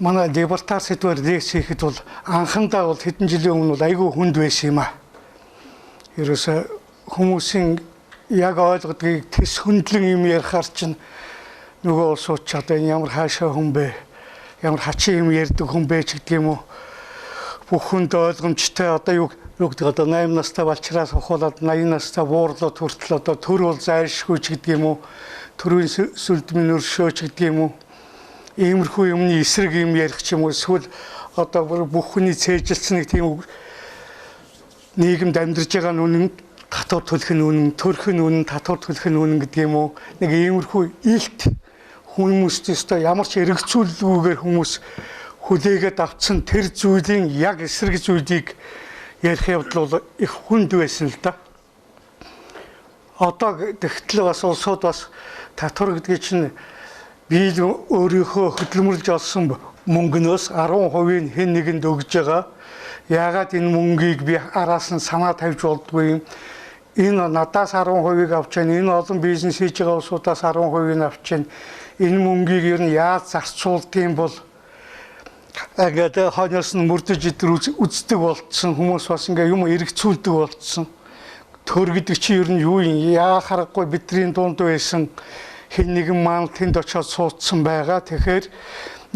манай либертар сэдвэр лекц хийхэд бол анхандаа бол хэдэн жилийн өмнө бол айгүй хүнд байсан юм аа. Ерөөсө хүмүүсийн яг ойлгодгийг тэс хөндлөн юм ярихаар чинь нөгөө улсууд ч одоо ямар хаашаа хүн бэ? Ямар хачин юм ярьдаг хүн бэ ч гэдэг юм уу? Бүх хүнд ойлгомжтой одоо юу гэдэг одоо 8 настай болчраас ухуулаад 80 настай буурлууд хүртэл одоо төр бол зайлшгүй ч гэдэг юм уу? Төрийн сүлдмийн өршөө ч гэдэг юм уу? Иймэрхүү юмны эсрэг юм ярих ч юм уу эсвэл одоо бүх хүний цээжилсэн нэг тийм нийгэмд амьдарч байгаа нүнэн татвар төлөх нь үнэн, төрөх нь үнэн, татвар төлөх нь үнэн гэдэг юм уу нэг иймэрхүү илт хүмүүстэй өстой ямар ч эргэцүүлэлгүйгээр хүмүүс хүлээгээд авцсан тэр зүйлийн яг эсрэг зүйлийг ярих явдал бол их хүнд байсан л да. Одоо тэгтэл бас улсууд бас татвар гэдэг чинь би өөрийнхөө хөдөлмөрлж олсон мөнгнөөс 10% хэн нэгэнд өгж байгаа. Яагаад энэ мөнгийг би араас нь санаа тавьж болдгүй юм. Энэ надаас 10%-ийг авч чинь энэ олон бизнес хийж байгаа улсуудаас 10%-ийг авч чинь энэ мөнгийг ер нь яаж зарцуулдığım бол агад хойноос нь мөрдөж идэр үздэг болцсон хүмүүс бас ингээ юм эргэцүүлдэг болцсон. Төр гэдэг чи ер нь юу юм яа харахгүй бидний дунд байсан хэн нэгэн маань тэнд очиод суудсан байгаа. Тэгэхээр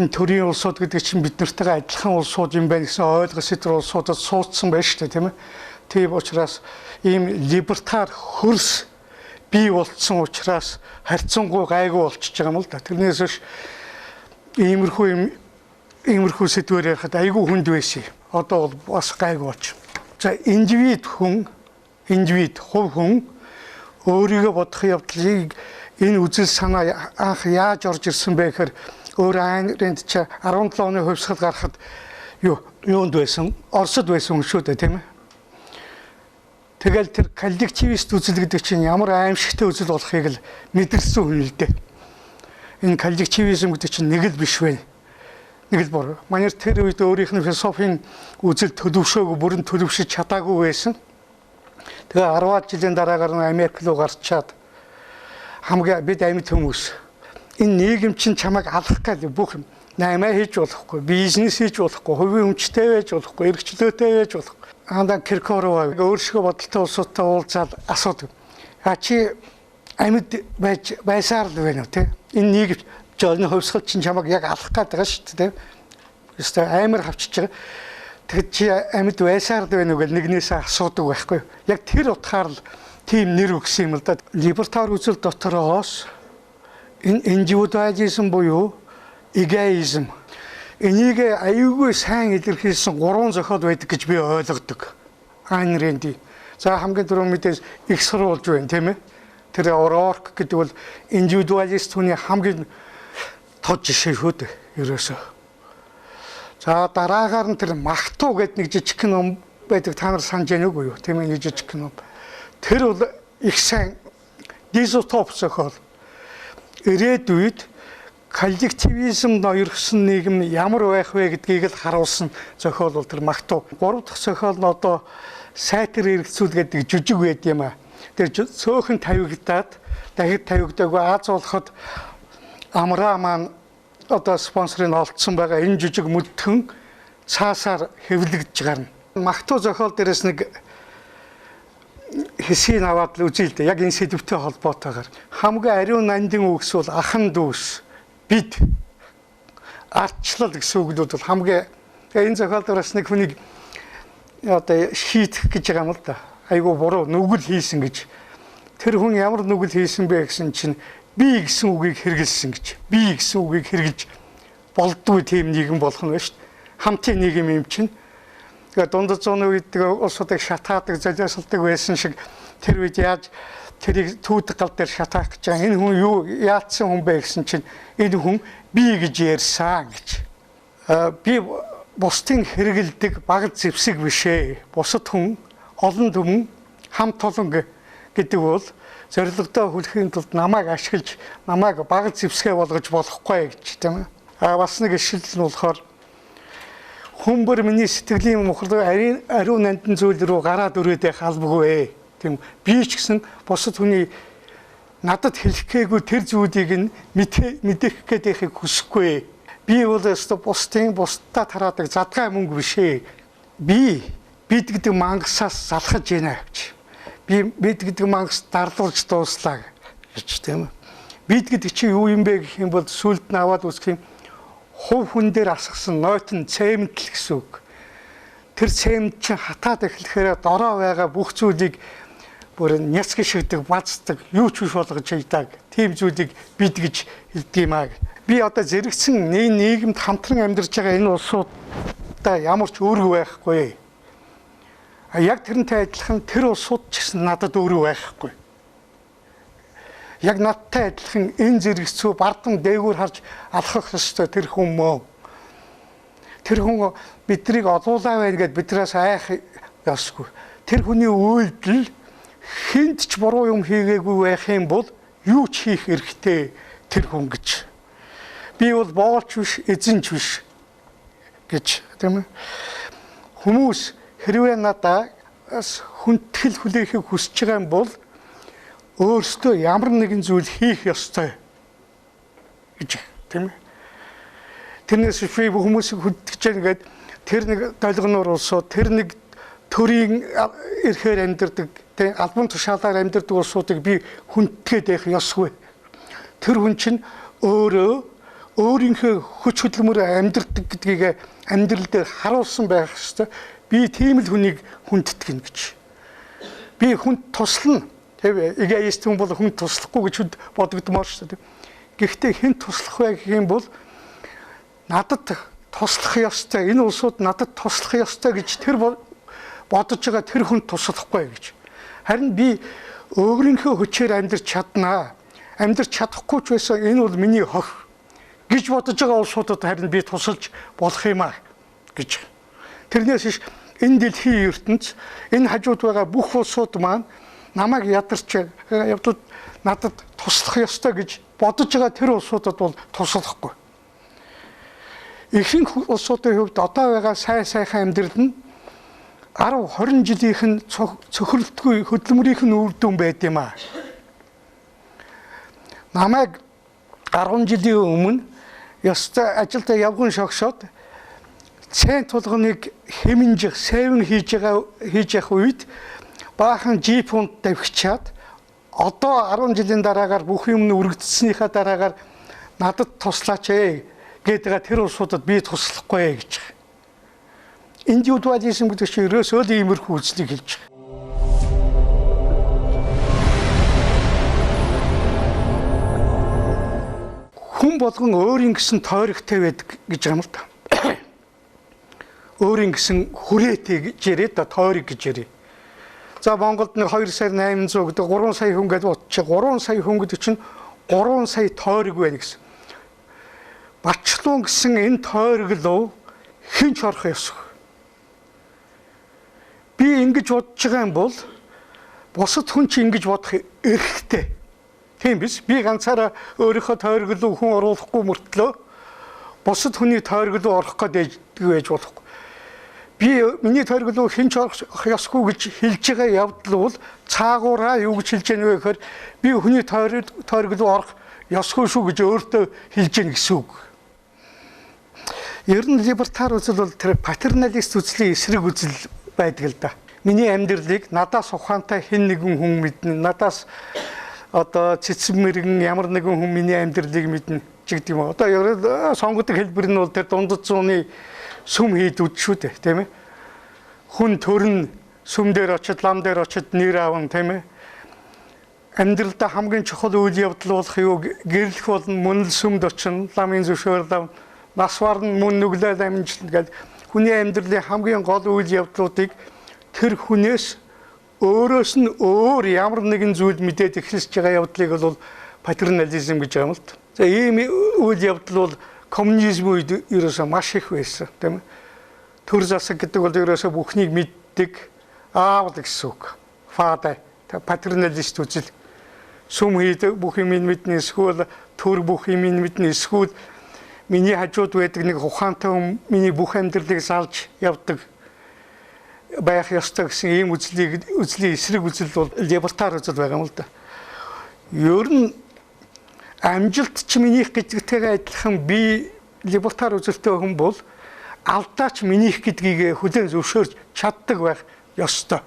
төрийн улсууд гэдэг чинь бид нартэйгээ адилхан улсууд юм байна гэсэн ойлгос өдр улсуудад суудсан байна шүү дээ, тийм ээ. Тийм учраас ийм либертар хөрс бий болцсон учраас харьцангуй гайгүй болчихж байгаа юм л да. Тэрнээс биш иймэрхүү сэдвээр ярихад айгүй хүнд байсан. Одоо бол бас гайгүй болчих. За индивид хувь хүн өөрийгөө бодох явдлыг энэ үзэл санаа анх яаж орж ирсэн бэ гэхээр өөр айнд чи 17 оны хувьсгал гарахад юунд байсан? Оросд байсан шүү дээ, тийм ээ. Тэгэл тэр коллективист үзэл гэдэг чинь ямар аимшигтай үзэл болохыг л мэдэрсэн хүн л дээ. Энэ коллективизм гэдэг чинь нэг л биш вэ? Нэг л бор. Манайр тэр үед өөрийнх нь философийн үзэл төлөвшөөгүй, бүрэн төлөвшөж чадаагүй байсан. Тэгээ 10-аад жилийн дараагаар нь Америк руу гарчаад хамгийн бид амьд хүмүүс энэ нийгэм чинь чамайг алах гал бүх юм наймаа хийж болохгүй, бизнес хийж болохгүй, хувийн өмчтэй байж болохгүй, эрхчлөөтэй байж болохгүй. Анда Киркоров өөрсгөө бодолтой улсуудтай уулзаад асуудаг. Чи амьд байсаар л байна уу те? Энэ нийгэм жолны хувьсгал чинь чамайг яг алах гал байгаа шүү дээ. Өстой амар хавчиж байгаа. Тэгэд чи амьд байсаар л байна уу гэл нэгнээсээ асуудаг байхгүй. Яг тэр утгаар л тийм нэр өгсөн юм л да. Либертар үзэл дотроос энэ индивидуализм буюу эгоизм энийг аюулгүй сайн илэрхийлсэн 3 зохиол байдаг гэж би ойлгодог. Айн Рэнди. За хамгийн түрүү мэдээж их сурвалж байна тийм ээ. Тэр Орорк гэдэг бол индивидуалист хүний хамгийн тод жишээ шүү дээ. Ерөөсөө. За дараагаар нь тэр Махтуу гэдэг нэг жижиг ном байдаг. Та нар санаж байна уу юу? Тийм ээ, нэг жижиг ном. Тэр бол их сайн дизотоп зохиол. Ирээдүйд коллективизм ноёрхсон нийгэм ямар байх вэ гэдгийг л харуулсан зохиол бол тэр Махтуу. 3 дахь зохиол нь одоо сайтар эргэцүүл гэдэг жижиг байд юм аа. Тэр цөөхөн тавигдаад дахид тавигдаагүй Аз болоход Амраа маань одоо спонсорыг олцсон байгаа энэ жижиг мөдгөн цаасаар хэвлэгдэж гарна. Махтуу зохиол дээрээс нэг хэсгийг аваад л үзье л дээ. Яг энэ сэдвтэй холбоотойгоор хамгийн ариун нандин үгс бол ахан дүүс бид ардчлал гэсэн үгнүүд бол хамгийн энэ зохиолдоос нэг хүнийг одоо шийдэх гэж байгаа юм л да. Айгу буруу нүгэл хийсэн гэж. Тэр хүн ямар нүгэл хийсэн бэ гэсэн чинь би гэсэн үгийг хэрэгэлсэн гэж. Би гэсэн үгийг хэрэгжилж болдгүй тийм нийгэм болох нь шүү дээ. Хамтын нийгэм юм чинь. Тэгээ дундад зууны үед улсуудыг шатаадаг, золиослдог байсан шиг тэр үед яаж тэрийг түүдэг гал дээр шатаах гэж байгаа. Энэ хүн юу яатсан хүн бэ гэсэн чинь энэ хүн би гэж ярьсан гэж. Би бусдын хэрэгэлдэг баг зэвсэг бишээ. Бусад хүн олон түмэн хамт олон гэдэг бол зорилгодоо хүлэхийн тулд намайг ашиглаж, намайг баг зэвсгээ болгож болохгүй гэж тийм ээ. Бас нэг ишилэл нь болохоор хүмбэр миний сэтгэлийн мухад ариун нандин зүйл рүү гараад өрөөдөх албагүй. Тийм би ч гэсэн бусад хүний надад хэлэх гээгүй тэр зүйлийг нь мэдэх гээд байхыг хүсэхгүй. Би бол өстө бусдаа тараадаг задгай мөнгө биш ээ. Бид гэдэг мангасаас залхаж байна гэж. Бид гэдэг мангас дарлуулж дууслаа гэж тийм үү. Бид гэдэг чи юу юм бэ гэх юм бол сүлд нь аваад үсэх юм хувь хүн дээр асгасан нойтон цементл гэсэн үг. Тэр цемент чинь хатаад эхлэхээр дорой байгаа бүх зүйлийг бүр няц гიშгдэг, бацдаг, юу ч биш болгож хайдаг. Тийм зүйлийг бид гэж хэлдэг юм аа. Би одоо зэрэгцэн нийгэмд хамтран амьдарч байгаа энэ улсуудаа ямар ч өөргөө байхгүй. Яг тэрнтэй адилхан тэр улсууд ч гэсэн надад өөргөө байхгүй. Яг надтай адилхан энэ зэрэгцүү бардам дээгүүр харж алхах ёстой тэр хүн мөн. Тэр хүн биднийг олуулаа байна гэд биднээс айх ёсгүй. Тэр хүний үйлдэл хинт ч буруу юм хийгээгүй байх юм бол юу ч хийх эрхтэй тэр хүн гэж. Би бол боолч биш, эзэнч биш гэж тийм ээ. Хүмүүс хэрвээ надаас хүндэтгэл хүлээхийг хүсэж байгаа юм бол өөрсдөө ямар нэгэн зүйл хийх ёстой гэж тийм ээ. Тэрнээс би хүмүүсийг хүндэж байгаа гэдэг тэр нэг долгоноор улсууд тэр нэг төрийн эрхээр амьдардаг тийм албан тушаалаар амьдардаг улсуудыг би хүндгээд байх ёсгүй. Тэр хүн чинь өөрийнхөө хүч хөдөлмөр амьдардаг гэдгийг амьдрал дээр харуулсан байх ёстой. Би тийм л хүнийг хүндтгэн гэж. Би хүнд туслана. Тэвээ эгоист хүн бол хүнд туслахгүй гэж бодогдмоор шүү дээ. Гэхдээ хэн туслах вэ гэх юм бол надад туслах ёстой. Энэ улсууд надад туслах ёстой гэж тэр бодож байгаа тэр хүн туслахгүй гэж. Харин би өөрийнхөө хүчээр амьдарч чаднаа. Амьдарч чадахгүй ч байсан энэ бол миний хох гэж бодож байгаа улсуудад харин би тусалж болох юм аа гэж. Тэрнээс иш энэ дэлхийн ертөнц энэ хажууд байгаа бүх улсууд маань намайг ядарч явдал надад туслах ёстой гэж бодож байгаа тэр улсуудад бол туслахгүй. Ихэнх улсуудын хувьд одоо байгаа сайхан амьдрал нь 10-20 жилийнх нь цохирлтгүй хөдөлмөрийнх нь үр дүн байд юм аа. Намайг 10 жилийн өмнө ёстой ажилдаа явган шогшоод цэн тулгыныг хэмнжих, сэвэн хийж явах үед баахан жипунд давхичаад одоо 10 жилийн дараагаар бүх юм нь үргэлжлснийхаа дараагаар надад туслаач ээ гэдэг тэр улсуудад би туслахгүй гэж. Индивидуализм гэдэг чинь ерөөсөө л иймэрхүү үзлийг хэлж байгаа. Хүн болгон өөрийн гэсэн тойрогтой байдаг гэж юм л та. Өөрийн гэсэн хүрээтэй гэж яриад та тойрог гэж ярив. За Монголд нэг 2,800,000 гэдэг 3 сая хүн гэдэг утчи 3 сая хүн гэдэг чинь 3 сая тойрог байна гэсэн. Бачлуун гэсэн энэ тойрог руу хэн ч орох ёсгүй. Би ингэж бодож байгаа юм бол бусад хүн ч ингэж бодох эрхтэй. Тийм биш. Би ганцаараа өөрийнхөө тойрог руу хүн оруулахгүй мөртлөө бусад хүний тойрог руу орох гэж байж болохгүй. Би миний тойрог руу хэн ч орох ёсгүй гэж хэлж байгаа явдал бол цаагаараа юу гэж хэлж яана вэ гэхээр би хүний тойрог руу орох ёсгүй шүү гэж өөртөө хэлж яана гэсэн үг. Ер нь либертар үзэл бол тэр патерналист үзлийн эсрэг үзэл байдаг л да. Миний амьдралыг надаас ухаантай хэн нэгэн хүн мэднэ. Надаас одоо цэцэн мэрэгэн ямар нэгэн хүн миний амьдралыг мэднэ ч гэдэг юм. Одоо сонгодог хэлбэр нь бол тэр дундад зууны сүм хийдүүд шүү дээ, тийм ээ. Хүн төрн сүм дээр очиж, лам дээр очиж нэр аавн, тийм ээ. Амьдралдаа хамгийн чухал үйл явдал болох юу гэрлэх болно, мөн л сүмд очино, ламын зөвшөөрөл нас барна, мөн нүглээ амжилт гэдэг хүний амьдралын хамгийн гол үйл явдлуудыг тэр хүнээс өөрөөс нь өөр ямар нэгэн зүйл мэдээд эхэлж байгаа явдлыг бол патернализм гэж юм л та. За ийм үйл явдал бол коммунизм үед ерөөсөө маш их байсан, тийм ээ. Төр засаг гэдэг бол ерөөсөө бүхнийг мэддэг аав гэсэн үг. Фаада патерналист үзэл. Сүм хийдэг бүх юм мэднэ, эсвэл төр бүх юм мэднэ, эсвэл миний хажууд байдаг нэг ухаантай хүн миний бүх амьдралыг салж явдаг байх ёстой гэсэн ийм үзлийн эсрэг үзэл бол либертар үзэл байгаа юм л да. Ер нь амжилт ч минийх гэдэгтэйгээ адилхан би либертар үзэлтэй хүн бол алдаач минийх гэдгийг хүлээн зөвшөөрч чаддаг байх ёстой.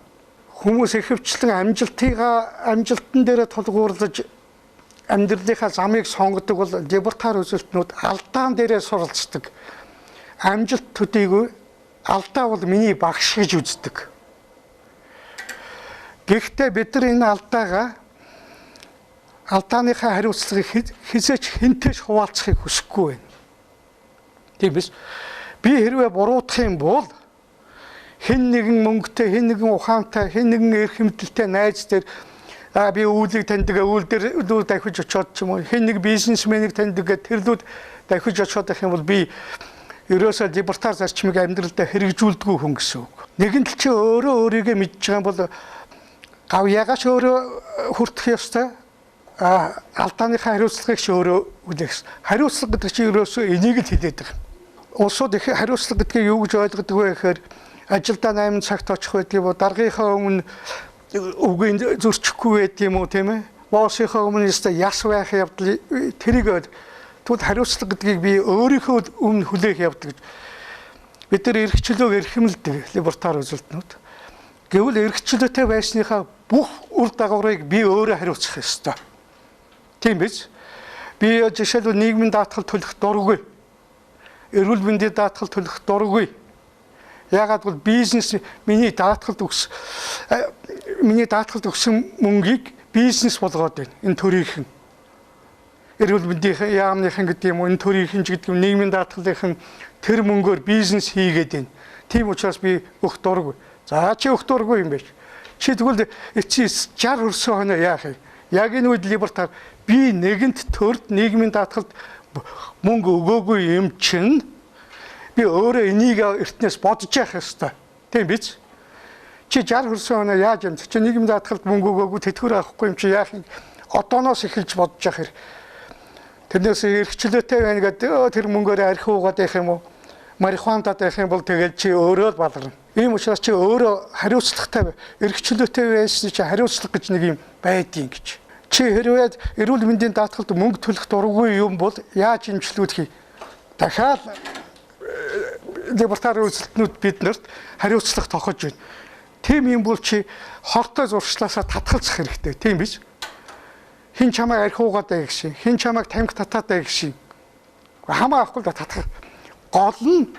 Хүмүүс ихэвчлэн амжилтан дээрээ тулгуурлаж амьдралынхаа замыг сонгодог бол либертар үзэлтнүүд алдаан дээрээ суралцдаг. Амжилт төдийгүй алдаа бол миний багш гэж үздэг. Гэхдээ бид нар энэ алдааныхаа хариуцлагыг хизээч хинтэж хуваалцахыг хүсэхгүй байна. Тийм биш. Би хэрвээ буруудах юм бол хэн нэгэн мөнгөтэй, хэн нэгэн ухаантай, хэн нэгэн эрх мэдэлтэй найз дээр би үүлийг таньдаг, үйл дээр дахиж очиод ч юм уу, хэн нэг бизнесменийг таньдаг гэдэг тэрлүүд дахиж очиод байх юм бол би ерөөсөө либертар зарчмыг амьдралдаа хэрэгжүүлдэггүй хүн гэсэн үг. Нэгэн тал чи өөрөө өөрийгөө мэдж байгаа юм бол гав ягаач өөрөө хүртэх ёстой. Алдааныхаа хариуцлагыг ч өөрөө үлээх. Хариуцлага гэдэг чинь ерөөсөө энийг л хэлээд байгаа. Улсууд их хариуцлага гэдгийг юу гэж ойлгодог вэ гэхээр ажилдаа 8 цагт очих байдаг юм уу? Даргийнхаа өмнө үгийн зөрчихгүй байдаг юм уу, тийм ээ? Боосынхаа өмнө яс байх явдал тэрийг тэгвэл хариуцлага гэдгийг би өөрийнхөө өмнө хүлээх явдаг. Бид нар эрхчлөөг эрхэмлдэг либертар үзэлтнүүд. Гэвөл эрхчлөөтэй байсныхаа бүх үр дагаврыг би өөрөө хариуцах ёстой. Тийм биз? Би жишээлбэл нийгмийн даатгал төлөх дургүй. Эрүүл мэндийн даатгал төлөх дургүй. Яагаад бол бизнес миний даатгалд өгсөн мөнгийг бизнес болгоод байна. Энэ төрийнхэн. Эрүүл мэндийн яамныхан гэдэг юм уу, энэ төрийнхэн ч гэдэг юм, нийгмийн даатгалынхан тэр мөнгөөр бизнес хийгээд байна. Тийм учраас би өгөх дургүй. За чи өгөх дургүй юм биш. Чи тэгвэл чи 60 өрсөн хоноо яах вэ? Яг энэ үед либертар би нэгэнт төрд нийгмийн даатгалд мөнгө өгөөгүй юм чинь би өөрөө энийг эртнээс бодож явах ёстой. Тийм биз? Чи 60 өрсөн хоноо яаж юм? Чи нийгмийн даатгалд мөнгө өгөөгүй тэтгэвэр авахгүй юм чи яах юм? Одооноос эхэлж бодож явах хэрэг. Тэрнээс эрхчлөөтэй байна гэдэг тэр мөнгөөр архиугаад байх юм уу? Марихуандад байх юм бол тэгэл чи өөрөө л баларна. Ийм учраас чи өөрөө хариуцлагатай эрхчлөөтэй байсан чи хариуцлага гэж нэг юм байдгийг гэж. Чи хэрвээ эрүүл мэндийн даатгалд мөнгө төлөх дургүй юм бол яаж имжлүүлэх вэ? Дахиад либертар үзэлтнүүд биднэрт хариуцлага тохож байна. Тийм юм бол чи хортой зуршлаасаа татгалзах хэрэгтэй, тийм биз? Хин чамайг архиугаад байх шин, хин чамайг тамхи татаад байх шин. Хамаа авахгүй да татах. Гол нь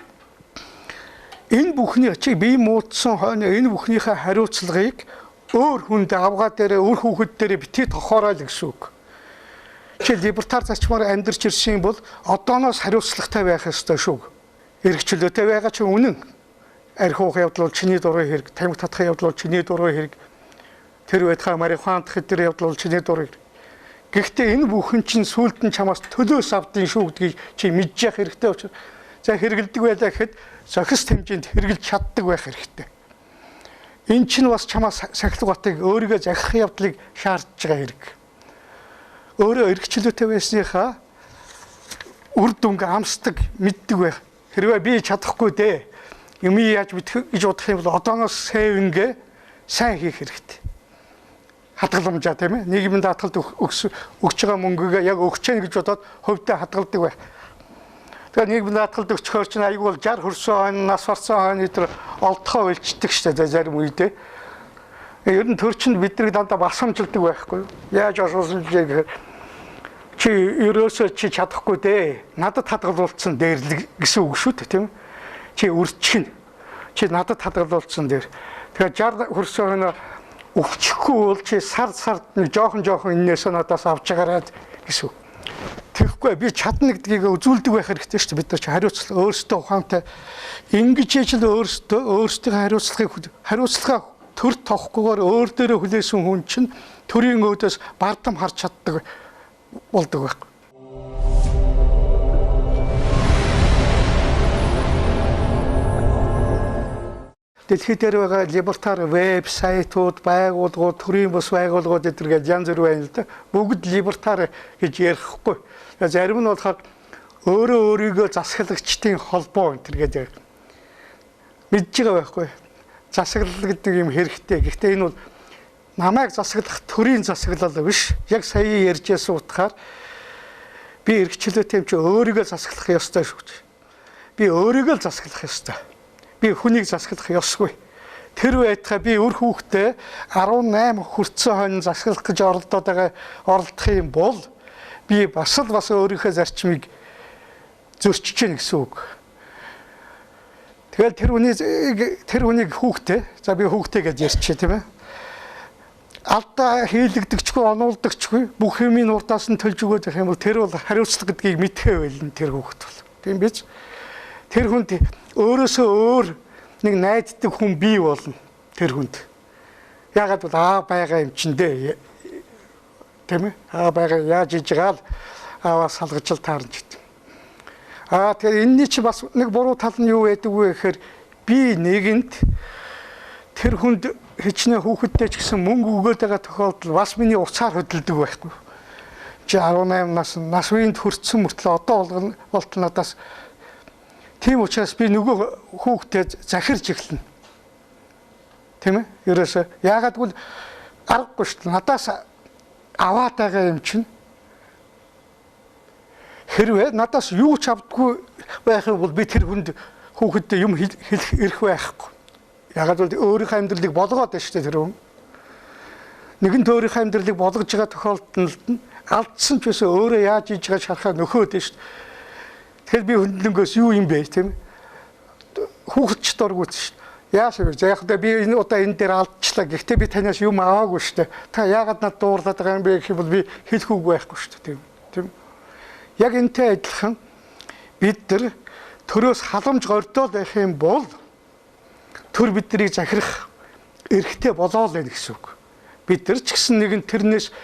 энэ бүхний чи бие муудсан хойно энэ бүхнийхээ хариуцлагыг өөр хүнд авгаа дээрээ өөр хүүхэд дээрээ битгий тохоорой л гэсэн үг. Чи либертар зарчмаар амьдарч ирсэн бол одооноос хариуцлагатай байх ёстой шүү. Эрхчлөөтэй байгаа чи үнэн. Архиух явдал бол чиний дурын хэрэг, тамхи татах явдал бол чиний дурын хэрэг. Тэр байтхаа марихуан дах дээр явдал бол чиний дурын хэрэг. Гэхдээ энэ бүхэн чинь сүулт нь чамаас төлөөс авдгийн шүү гэдгийг чи мэдж явах хэрэгтэй учраас за хэрэгэлдэг байлаа гэхэд зохис хэмжээнд хэрэгэлж чаддаг байх хэрэгтэй. Энэ чинь бас чамаас сахилгатыг өөрийгөө захих явдлыг шаардж байгаа хэрэг. Өөрөө эрхчлөөтэй байсныхаа үр дүнг амсдаг, мэддэг байх. Хэрвээ би чадахгүй дээ. Юм яаж мэдэх гэж бодох юм бол одооноос сэвингээ сайн хийх хэрэгтэй. Хадгаламжаа тийм ээ. Нийгмийн даатгалд өгж байгаа мөнгөгээ яг өгч яах гэж бодоод хувьдаа хадгалдаг байх. Тэгэхээр нийгмийн даатгалд өгчхөөр чинь аяг бол 60 хүрсэн хойно нас барсан хойно тэр олдохоо үлчдэг шүү дээ зарим үедээ. Ер нь төр чинь биднийг дандаа басамжилдаг байхгүй юу? Яаж асуусан гэхээр чи ерөөсөө чи чадахгүй дээ. Надад хадгалуулсан дээр гэсэн үг шүү дээ тийм ээ. Чи үрчгэн. Чи надад хадгалуулсан дээр. Тэгэхээр 60 хүрсэн хойно өвчихгүй бол чи сард нэг жоохон энээс надаас авч агараад гэсэн үг. Тэгэхгүй би чадна гэдгийг үзүүлдэг байх хэрэгтэй шүү дээ. Бид нар чи хариуцлага өөрсдөө ухаантай ингэж ижил өөрсдөө хариуцлага төр тоххгүйгээр өөр дээрээ хүлээсэн хүн чинь төрийн өөдөөс бардам харж чаддаг болдог байх. Дэлхийд дээр байгаа либертар вебсайтууд, байгууллагууд, төрийн бус байгууллагууд эдгээр янз бүр байна л да. Бүгд либертар гэж ярихгүй. Зарим нь болохоор өөрийгөө засаглагчдын холбоо энэ гэдэг мэдж байгаа байхгүй. Засаглал гэдэг юм хэрэгтэй. Гэхдээ энэ бол намайг засаглах төрийн засаглал биш. Яг сая ярьжсэн утгаар Би эргчлөөтэй юм чи өөрийгөө засаглах ёстой шүү гэж. Би өөрийгөө л засаглах ёстой. Би хүнийг засаглах ёсгүй. Тэр байтугай би үр хүүхдээ 18 хүртсэн хойно засаглах гэж оролдох юм бол би бас өөрийнхөө зарчмыг зөрчиж гэнэ гэсэн үг. Тэгэл тэр хүнийг хүүхдээ за би хүүхдээ гэж ярьчих тийм ээ. Алдаа хийлэгдэгчгүй, онуулдагчгүй бүх юмын урдаас нь төлж өгөөд байх юм бол тэр бол хариуцлага гэдгийг мэдхээ байлна тэр хүүхд бол. Тийм биз? Тэр хүнд өөрөөсөө өөр нэг найддаг хүн бий болно тэр хүнд. Яагаад бол аа байгаа юм чин дээ. Тийм ээ? Аа байгаа яаж иж байгаа л аваа салгаж л таарч идэв. Тэгэхээр энэний чи бас нэг буруу тал нь юу байдаг вэ гэхээр би нэгэнд тэр хүнд хичнээн хүүхэдтэй ч гэсэн мөнгө өгөөд байгаа тохиолдол бас миний уцаар хөдөлдөг байхгүй. Чи 18 нас үеинд хүрсэн мөртлөө одоо болт надаас тийм учраас би нөгөө хүүхдэд захирж эхэлнэ. Тийм ээ? Ерөөсөө яагаад гэвэл аргагүй шүү дээ. Надаас аваад байгаа юм чинь хэрвээ надаас юу ч авдаггүй байх юм бол би тэр хүнд хүүхэдтэй юм хэлэх эрх байхгүй. Ягаад бол өөрийнхөө амьдралыг болгоод байна шүү дээ тэр хүн. Нэгэнт өөрийнхөө амьдралыг болгож байгаа тохиолдолд нь алдсан ч гэсэн өөрөө яаж хийж байгааг шарахаа нөхөөд байна шүү дээ. Тэгэхээр би хөндлөнгөөс юу юм бэ тийм хүүхэд ч дургүйц шүү дээ. Яашаа вэ? Яг би энэ удаа энэ дээр алдчихлаа. Гэхдээ би танаас юм аваагүй шүү дээ. Та яагаад надад дуурлаад байгаа юм бэ гэх юм бол би хэлэх үг байхгүй шүү дээ тийм. Яг энтэй адилхан бид нар төрөөс халамж гордоод байх юм бол төр биднийг захирах эрхтэй болоо л байх гэсэн үг. Бид нар ч гэсэн нэгэн тэрнээс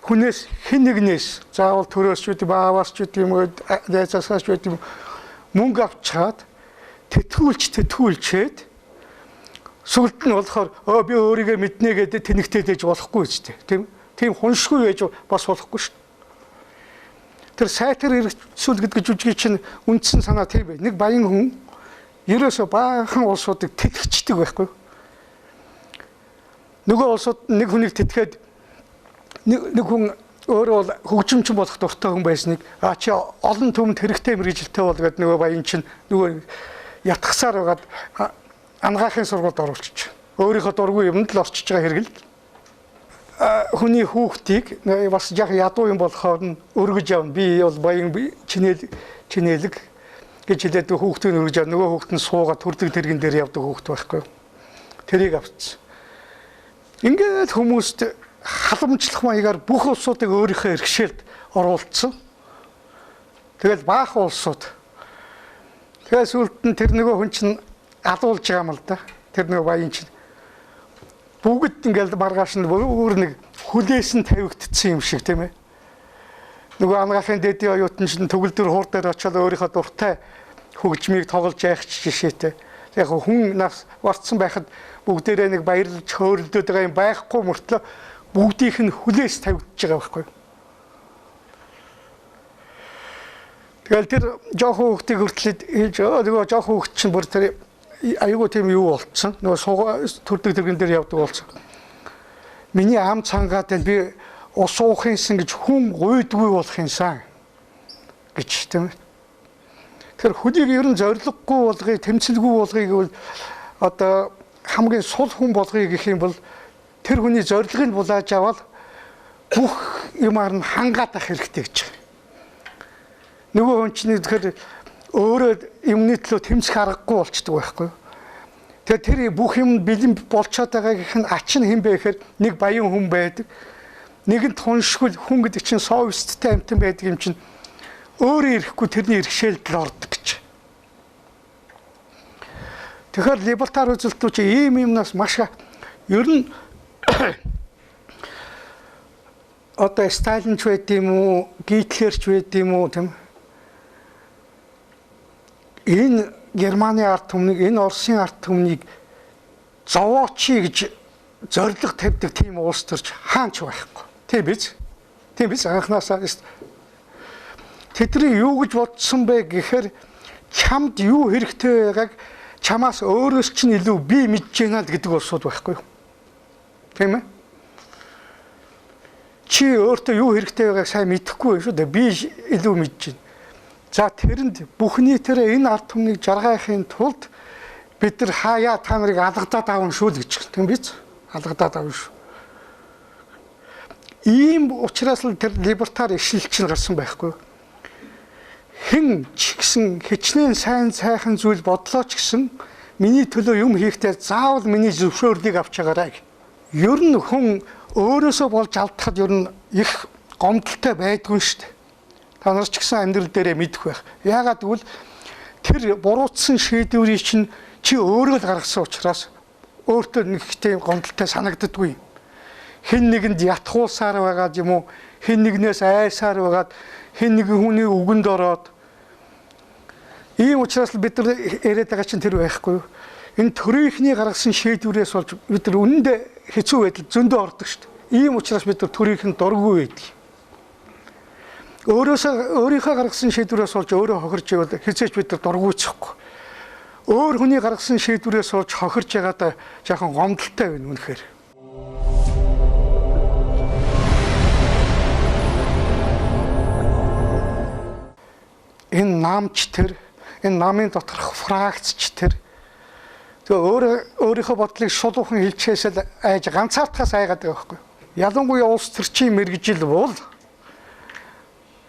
хүнээс хэн нэгнээс заавал төрөөс ч үгүй бааваас ч үгүй юм уу найзаасаа ч үгүй мөнгө авчаад тэтгүүлчээд сүлд нь болохоор би өөрийгөө мэднэ гэдэг тэнэгтэй дэж болохгүй ч тийм хуншгүй байж бас болохгүй шүү. Тэр сайтар эргцүүл гэдэг жүжиг чинь үндсэн санаа тийм бай. Нэг баян хүн ерөөсөө баахан улсуудыг тэтгэждэг байхгүй. Нөгөө улсууд нэг хүнийг тэтгээд нэг хүн өөрөө хөгжимчин болох дуртай хүн байсныг чи олон түмэнд хэрэгтэй мэргэжилтэй бол гэдэг нөгөө баян чинь нөгөө ятгахсаар байгаад ангаахын сургуульд оруулчих. Өөрийнхөө дургүй юмд л орчиж байгаа хэрэг л. Хүний хүүхдийг бас яг ядуу юм болохоор нь өргөж явна. Би бол баян чинэлэг гэж хэлээд хүүхдийг өргөж явна. Нөгөө хүүхд нь суугаад төрдөг тэрэгэн дээр явдаг хүүхд байхгүй. Тэрийг авчихсан. Ингээд хүмүүст халамжлах маягаар бүх улсуудыг өөрийнхөө эрхшээлд оруулсан. Тэгэл баах улсууд. Тэгээс үлд нь тэр нөгөө хүн чинь алуулж байгаа юм л да. Тэр нөгөө баян чинь бүгд ингээл маргааш нь өөр нэг хүлээс нь тавигдсан юм шиг тийм ээ. Нөгөө ангаахын дэдийн оюутан чинь төгөлдөр хуур дээр очиод өөрийнхөө дуртай хөгжмийг тоглож яах жишээтэй. Яг хүн нас барцсан байхад бүгдээрээ нэг баярлж хөөрөлдөд байгаа юм байхгүй мөртлөө бүгдийнх нь хүлээс тавигдж байгаа байхгүй. Тэгэл тэр жоохон хүүхдийг хүртлээд хэлж нөгөө жоохон хүүхд чинь бүр тэр аюу тийм юу болцсон. Нөгөө төрдөг тэргэн дээр явдаг болсон. Миний ам цангаад би ус уух юмсан гэж хүн гуйдгүй болох юмсан гэж тийм. Тэр хүнийг ер нь зориггүй болгоё, тэмцэлгүй болгоё гэвэл одоо хамгийн сул хүн болгоё гэх юм бол тэр хүний зорилгыг булааж аваад бүх юмар нь хангаад ах хэрэгтэй гэж. Нөгөө хүн чинь тэгэхээр өөрөө юмны төлөө тэмцэх аргагүй болчдөг байхгүй. Тэгэхээр тэр бүх юм бэлэн болцоод байгаа гэх нь ач нь хэн бэ гэхээр нэг баян хүн байдаг. Нэгэнт хуншгүй хүн гэдэг чинь совесттэй амтан байдаг юм чинь өөрөө ирэхгүй тэрний иргэшээлд л ордог гэж. Тэгэхээр либертар үзэлтүүд чи ийм юмнаас маш ер нь одоо Сталинч байд юм уу, Гитлерч байд юм уу тийм. Энэ Германы ард түмнийг, энэ Оросын ард түмнийг зовоочи гэж зориг тавьдаг тийм улс төрч хаанч байхгүй. Тийм биз? Тийм биз? Анхнаасаа тэдний юу гэж бодсон бэ гэхээр чамд юу хэрэгтэй байгааг чамаас өөрөөс чинь илүү би мэдж байна л гэдэг улсууд байхгүй юу? Тийм ээ? чи өөртөө юу хэрэгтэй байгааг сайн мэдэхгүй шүү дээ. Би илүү мэдэж байна. За тэрэнд бүхний тэр энэ ард түмнийг жаргахын тулд бид нар хаяа та нарыг алгадаад авна шүү л гэж тийм биз? Алгадаад авна шүү. Ийм учраас л тэр либертар ишил чинь гарсан байхгүй. Хэн ч гэсэн хичнээн сайхан зүйл бодлоо ч гэсэн миний төлөө юм хийхдээ заавал миний зөвшөөрлийг авч байгаарай. Ер нь хүн өөрөөсөө болж алдахад ер нь их гомдолтой байдгүй шүү дээ. Та нар ч гэсэн амьдрал дээрээ мэдэх байх. Яагаад гэвэл тэр буруутсан шийдвэрийг чинь чи өөрөө л гаргасан учраас өөртөө нэг тийм гомдолтой санагддаггүй. Хэн нэгэнд ятгуулсаар байгаад юм уу? Хэн нэгнээс айсаар байгаад хэн нэгэн хүний үгэнд ороод ийм учраас л бид нар яриад байгаа чинь тэр байхгүй юу? Энэ төрийнхний гаргасан шийдвэрээс болж бид нар үнэндээ хэцүү байдал зөндөө ордог шүү дээ. Ийм учраас бид нар төрийнхэнд дургүй байдаг. Өөрийнхөө гаргасан шийдвэрээс болж өөрөө хохирж байвал хизээч бид нар дургуйчихгүй. Өөр хүний гаргасан шийдвэрээс болж хохирж байгаадаа жоохон гомдолтой байна үнэхээр. Энэ намч тэр, энэ намын доторх фракцч тэр. Тэгээ өөрийнхөө бодлыг шулуухан хэлчихээс л айж ганцаардахаас айгаад байгаа байхгүй. Ялангуяа улс төрчийн мэргэжил бол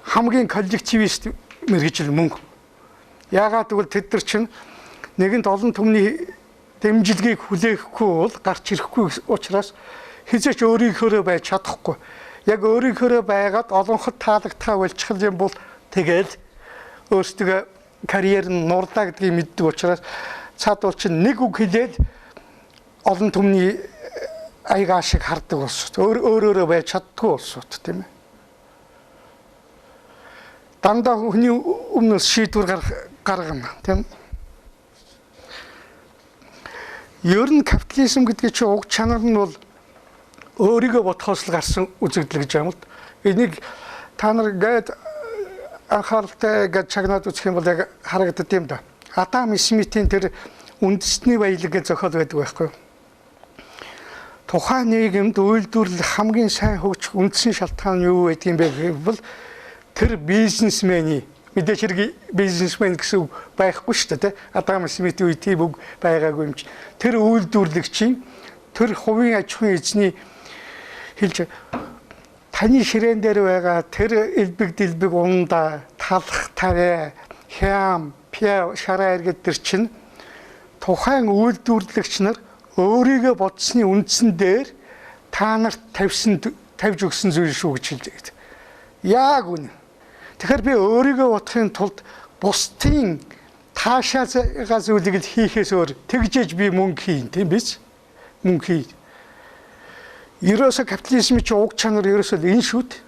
хамгийн коллективист мэргэжил мөн. Яагаад гэвэл тэд нар чинь нэгэнт олон түмний дэмжлэгийг хүлээхгүй бол гарч ирэхгүй учраас хизээч өөрийнхөөрөө байж чадахгүй. Яг өөрийнхөөрөө байгаад олонхот таалагдхаа болчих юм бол тэгэл өөрсдөө карьер нь нурлаа гэдгийг мэддэг учраас цаадуул чинь нэг үг хэлээд олон түмний аягаа шиг хардаг болсоо. Өөрөөрөө байж чаддгүй болсоо тийм ээ. Дандаа хүний өмнөөс шийдвэр гаргана тийм. Ер нь капитализм гэдэг чинь уг чанар нь бол өөрийгөө бодхоос л гарсан үзэгдэл гэж юм л. Энийг та нар гээд анхааралтай гэж чагнаад үзэх юм бол яг харагддаг юм да. Адам Смитийн тэр үндэсний баялаг гэж зохиол байдаг байхгүй юу? Тухайн нийгэмд үйлдвэрлэх хамгийн сайн хөгжих үндсэн шалтгаан нь юу байдгийг бэ гэвэл тэр бизнесмени мэдээж хэрэг бизнесмен гэсэн үг байхгүй шүү дээ. Адам Смитийн үед тийм үг байгаагүй юм чи. Тэр үйлдвэрлэгчийн тэр хувийн аж ахуйн эзний хэлж таны ширээн дээр байгаа тэр элбэг дэлбэг унда талах тавь хям пя шараа эргээд тэр чинь тухайн үйлдвэрлэгч нар өөрийгөө бодсны үндсэн дээр та нарт тавьж өгсөн зүйл шүү гэж хэлж байгаа. Яг үнэ. Тэгэхээр би өөрийгөө бодохын тулд бусдын таашаа зүйлийг л хийхээс өөр тэгжээж би мөнгө хийн тийм биз? Мөнгө хий. Ерөөсө капитализмын чинь уг чанар ерөөсөө энэ шүү дээ.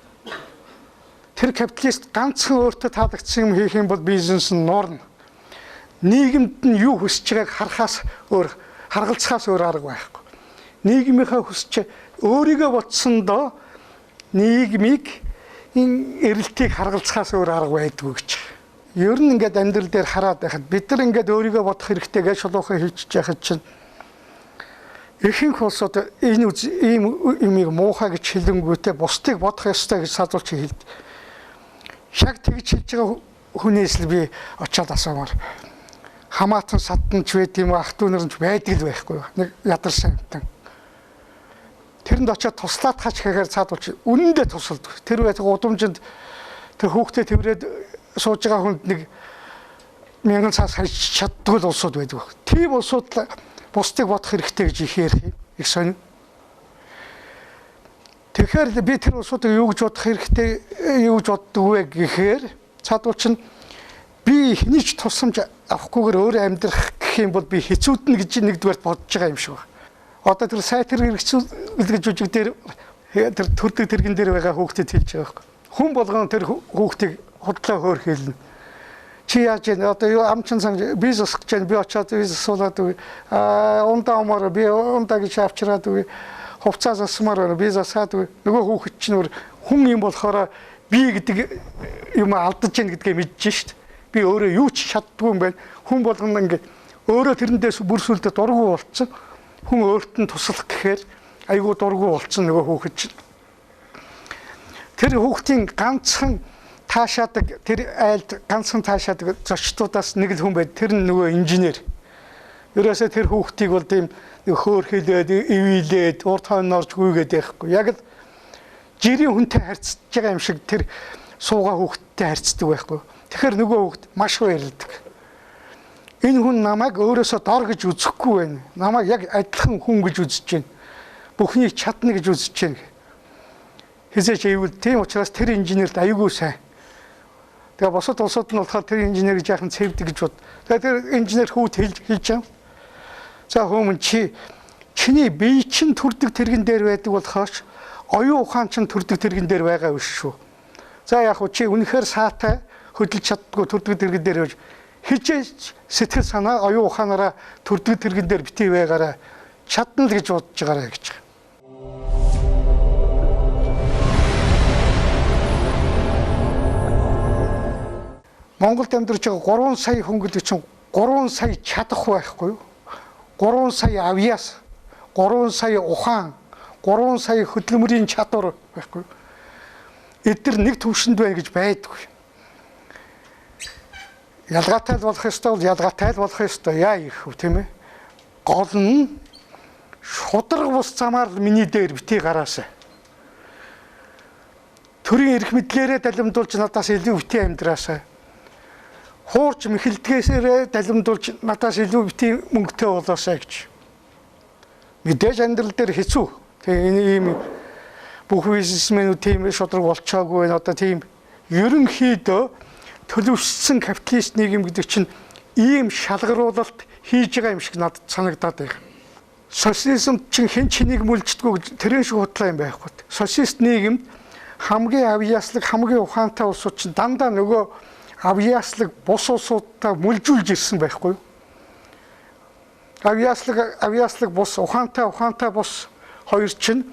Тэр капиталист ганцхан өөртөө таалагдсан юм хийх юм бол бизнес нь нуурна. Нийгэмд нь юу хүсэж байгааг харахаас өөр харгалцахаас өөр арга байхгүй. Нийгмийнхаа хүсч өөрийгөө бодсондоо нийгмийг энэ эрэлтийг харгалцахаас өөр арга байдгүй гэж. Ер нь ингээд амьдрал дээр хараад байхад бид нар ингээд өөрийгөө бодох хэрэгтэй гэж шулуухан хэлчихэж яхад чинь ихэнх улсууд энэ ийм юмыг муухай гэж хэлэнгүүтээ бусдыг бодох ёстой гэж садуулч хэлд. Шаг тэгж хэлж байгаа хүнээс л би очиад асуумаар хамаатан садтанч байд юм ах トゥ нарч байдаг л байхгүй нэг ядарсан юмтан. Тэрэнд очиод туслаад хаач гэхээр цаадуулч үнэндээ тусалдаг. Тэр байдаг удамжинд тэр хүүхдээ тэрврээд сууж байгаа хүнд нэг 1000 цаас харьж чаддгүй л улсууд байдаг. Тийм улсууд бусдыг бодох хэрэгтэй гэж их ярих их сонь. Тэгэхээр би тэр улсуудыг юу гэж бодох хэрэгтэй, юу гэж боддог вэ гэхээр цаадуулч нь би хэнийч тусламж авахгүйгээр өөрөө амьдрах гэх юм бол би хэцүүднэ гэж нэгдүгээр бодож байгаа юм шиг байна. Одоо тэр сайтар хэрэгцүүлэг жүжиг дээр тэр төрдөг тэргэн дээр байгаа хүүхдэд хэлж байгаа байхгүй. Хүн болгон тэр хүүхдийг худлаа хөөр хэлнэ. Чи яаж яа одоо юу амчин сан бизнес гэж би очиад бизнес суулаад үгүй. Ундаа умаар би ундаа гэж авчираад үгүй. Хувцас асмаар бизнес хаад үгүй. Нөгөө хүүхэд чинь хүн юм болохоор би гэдэг юм алдаж гин гэдгээ мэдэж шít. Би өөрөө юу ч чаддгүй юм байна. Хүн болгоно ингээд өөрөө тэрэндээс бүр сүлдө дургу болцсон. Хүн өөрт нь туслах гэхээр айгүй дургу болцсон нөгөө хүүхэд чинь. Тэр хүүхдийн ганцхан таашаадаг тэр айлд ганцхан таашаадаг зочдуудаас нэг л хүн байд. Тэр нь нөгөө инженер. Ерөөсөө тэр хүүхдийг бол тийм хөөрхөлөөд, ивэлээд, урд хойно орж гүйгээд байхгүй. Яг л жирийн хүнтэй харьцаж байгаа юм шиг тэр суугаа хүүхдтэй харьцдаг байхгүй. Тэгэхээр нөгөө хүүхд маш баярлдаг. Энэ хүн намайг өөрөөсөө дор гэж үзэхгүй байна. Намайг яг адилхан хүн гэж үзэж байна. Бүхнийг чадна гэж үзэж байна. Хизээч ивэл тийм учраас тэр инженерт аюулгүй сайн. Тэгээ босод улсууд нь болохоор тэр инженерийг яахан цэвдэг гэж бод. Тэгээ тэр инженер хүүд хэлж байгаа. За хүмүүс чиний бие чин төрдөг тэрэгэн дээр байдаг болохоос оюун ухаан чин төрдөг тэрэгэн дээр байгаа биш шүү. За яг хөө чи үнэхээр саатай хөдөлж чаддгүй төрдөг тэрэгэн дээр байж хижээж сэтгэл санаа оюун ухаанаараа төрдөг тэрэгэн дээр битгий байгаараа чадна л гэж бодож байгаарай гэж. Монголд амьдарч байгаа 3 сая хүн гэдэг чинь 3 сая чадах байхгүй юу? 3 сая авьяас, 3 сая ухаан, 3 сая хөдөлмөрийн чадвар байхгүй юу? Эдгээр нэг төвшөнд байна гэж байдгүй. Ялгаатай болох ёстой бол ялгаатай болох ёстой. Яа их вэ тийм ээ? Гол нь шудраг бус замаар миний дээр битгий гараасаа. Төрийн эрх мэдлээрээ далимдуулж надаас илүү битгий амьдраасаа. Хуурч мэхэлдгээсээрээ далимдуулж надаас илүү битгий мөнгөтэй болоосаа гэж. Мэдээж амьдрал дээр хэцүү. Тэгээ энэ ийм бүх бизнесмэнүүд тийм шудраг болчоогүй байна. Одоо тийм ерөнхийдөө төлөвшсөн капиталист нийгэм гэдэг чинь ийм шалгаруулалт хийж байгаа юм шиг надад санагдаад байна. Социализм чинь хэн чинийг мүлждэггүй гэж тэрэн шиг худлаа юм байхгүй. Социалист нийгэмд хамгийн авьяаслаг, хамгийн ухаантай улсууд чинь дандаа нөгөө авьяаслаг бус улсуудтай мүлжүүлж ирсэн байхгүй юу? Авьяаслаг бус, ухаантай бус хоёр чинь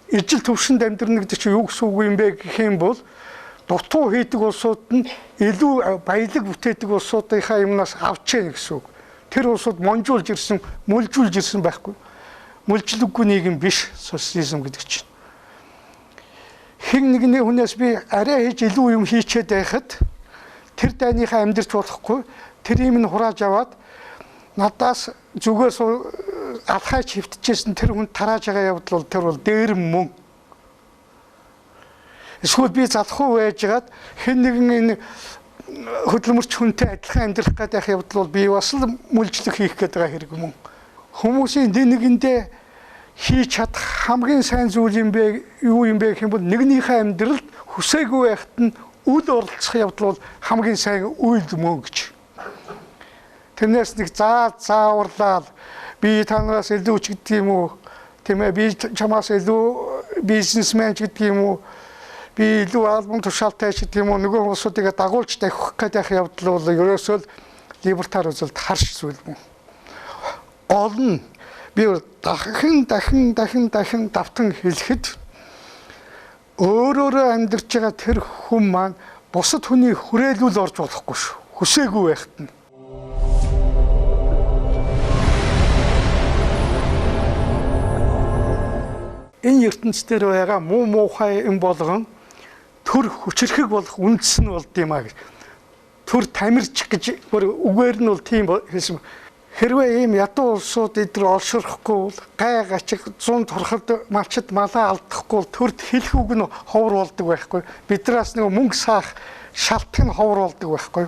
ижил төвшөнд амьдрна гэдэг чинь юу гэсэн үг юм бэ гэх юм бол дутуу хийдэг улсууд нь илүү баялаг бүтээдэг улсуудынхаа юмнаас авч яах гэсэн үг. Тэр улсууд монжуулж ирсэн, мүлжүүлж ирсэн байхгүй. Мүлжлэггүй нийгэм биш социализм гэдэг чинь. Хэн нэгний хүнээс би арай хийж илүү юм хийчээд байхад тэр дайныхаа амьдрч болохгүй тэр юм нь хурааж аваад надаас зүгээс алхаач хөвтчихсэн тэр хүн тарааж байгаа явдал бол тэр бол дээрэм мөн. Эсвэл би залхуу байжгаад хэн нэгэн энэ хөдөлмөрч хүнтэй адилхан амьдрах гэдэг явдал бол би бас л мүлжлэг хийх гэдэг хэрэг мөн. Хүмүүсийн нэгэндээ хийж чадах хамгийн сайн зүйл юм бэ юу юм бэ гэх юм бол нэгнийхээ амьдралд хүсээгүй байхад нь үл оролцох явдал бол хамгийн сайн үйл мөн гэж. Тэрнээс нэг зааварлал би танаас илүү ч гэдэг юм уу тийм ээ би чамаас илүү бизнесмен ч гэдэг юм уу би илүү албан тушаалтай ч гэдэг юм уу нөгөө хүмүүсүүдийг дагуулж тавих гэдэг явдал бол ерөөсөө либертар үзэлд харш зүйл мөн. Гол нь би дахин давтан хэлэхэд өөрөөрөө амьдарч байгаа тэр хүн маань бусад хүний хүрээлүүл орж болохгүй шүү. Хүсээгүй байхад нь. Энэ ертөнцийн дээр байгаа муу муухай юм болгон төр хүчрхэг болох үндэс нь болд юм а гэж. Төр тамирч гэж үгээр нь бол тийм хэлсэн. Хэрвээ ийм ядуу улсууд эдгээр олширхгүй бол гай гачиг 100 турхад малчд малаа алдахгүй бол төрд хэлэх үг нь ховор болдог байхгүй. Биднээс нэг мөнгө саах шалтгаан нь ховор болдог байхгүй.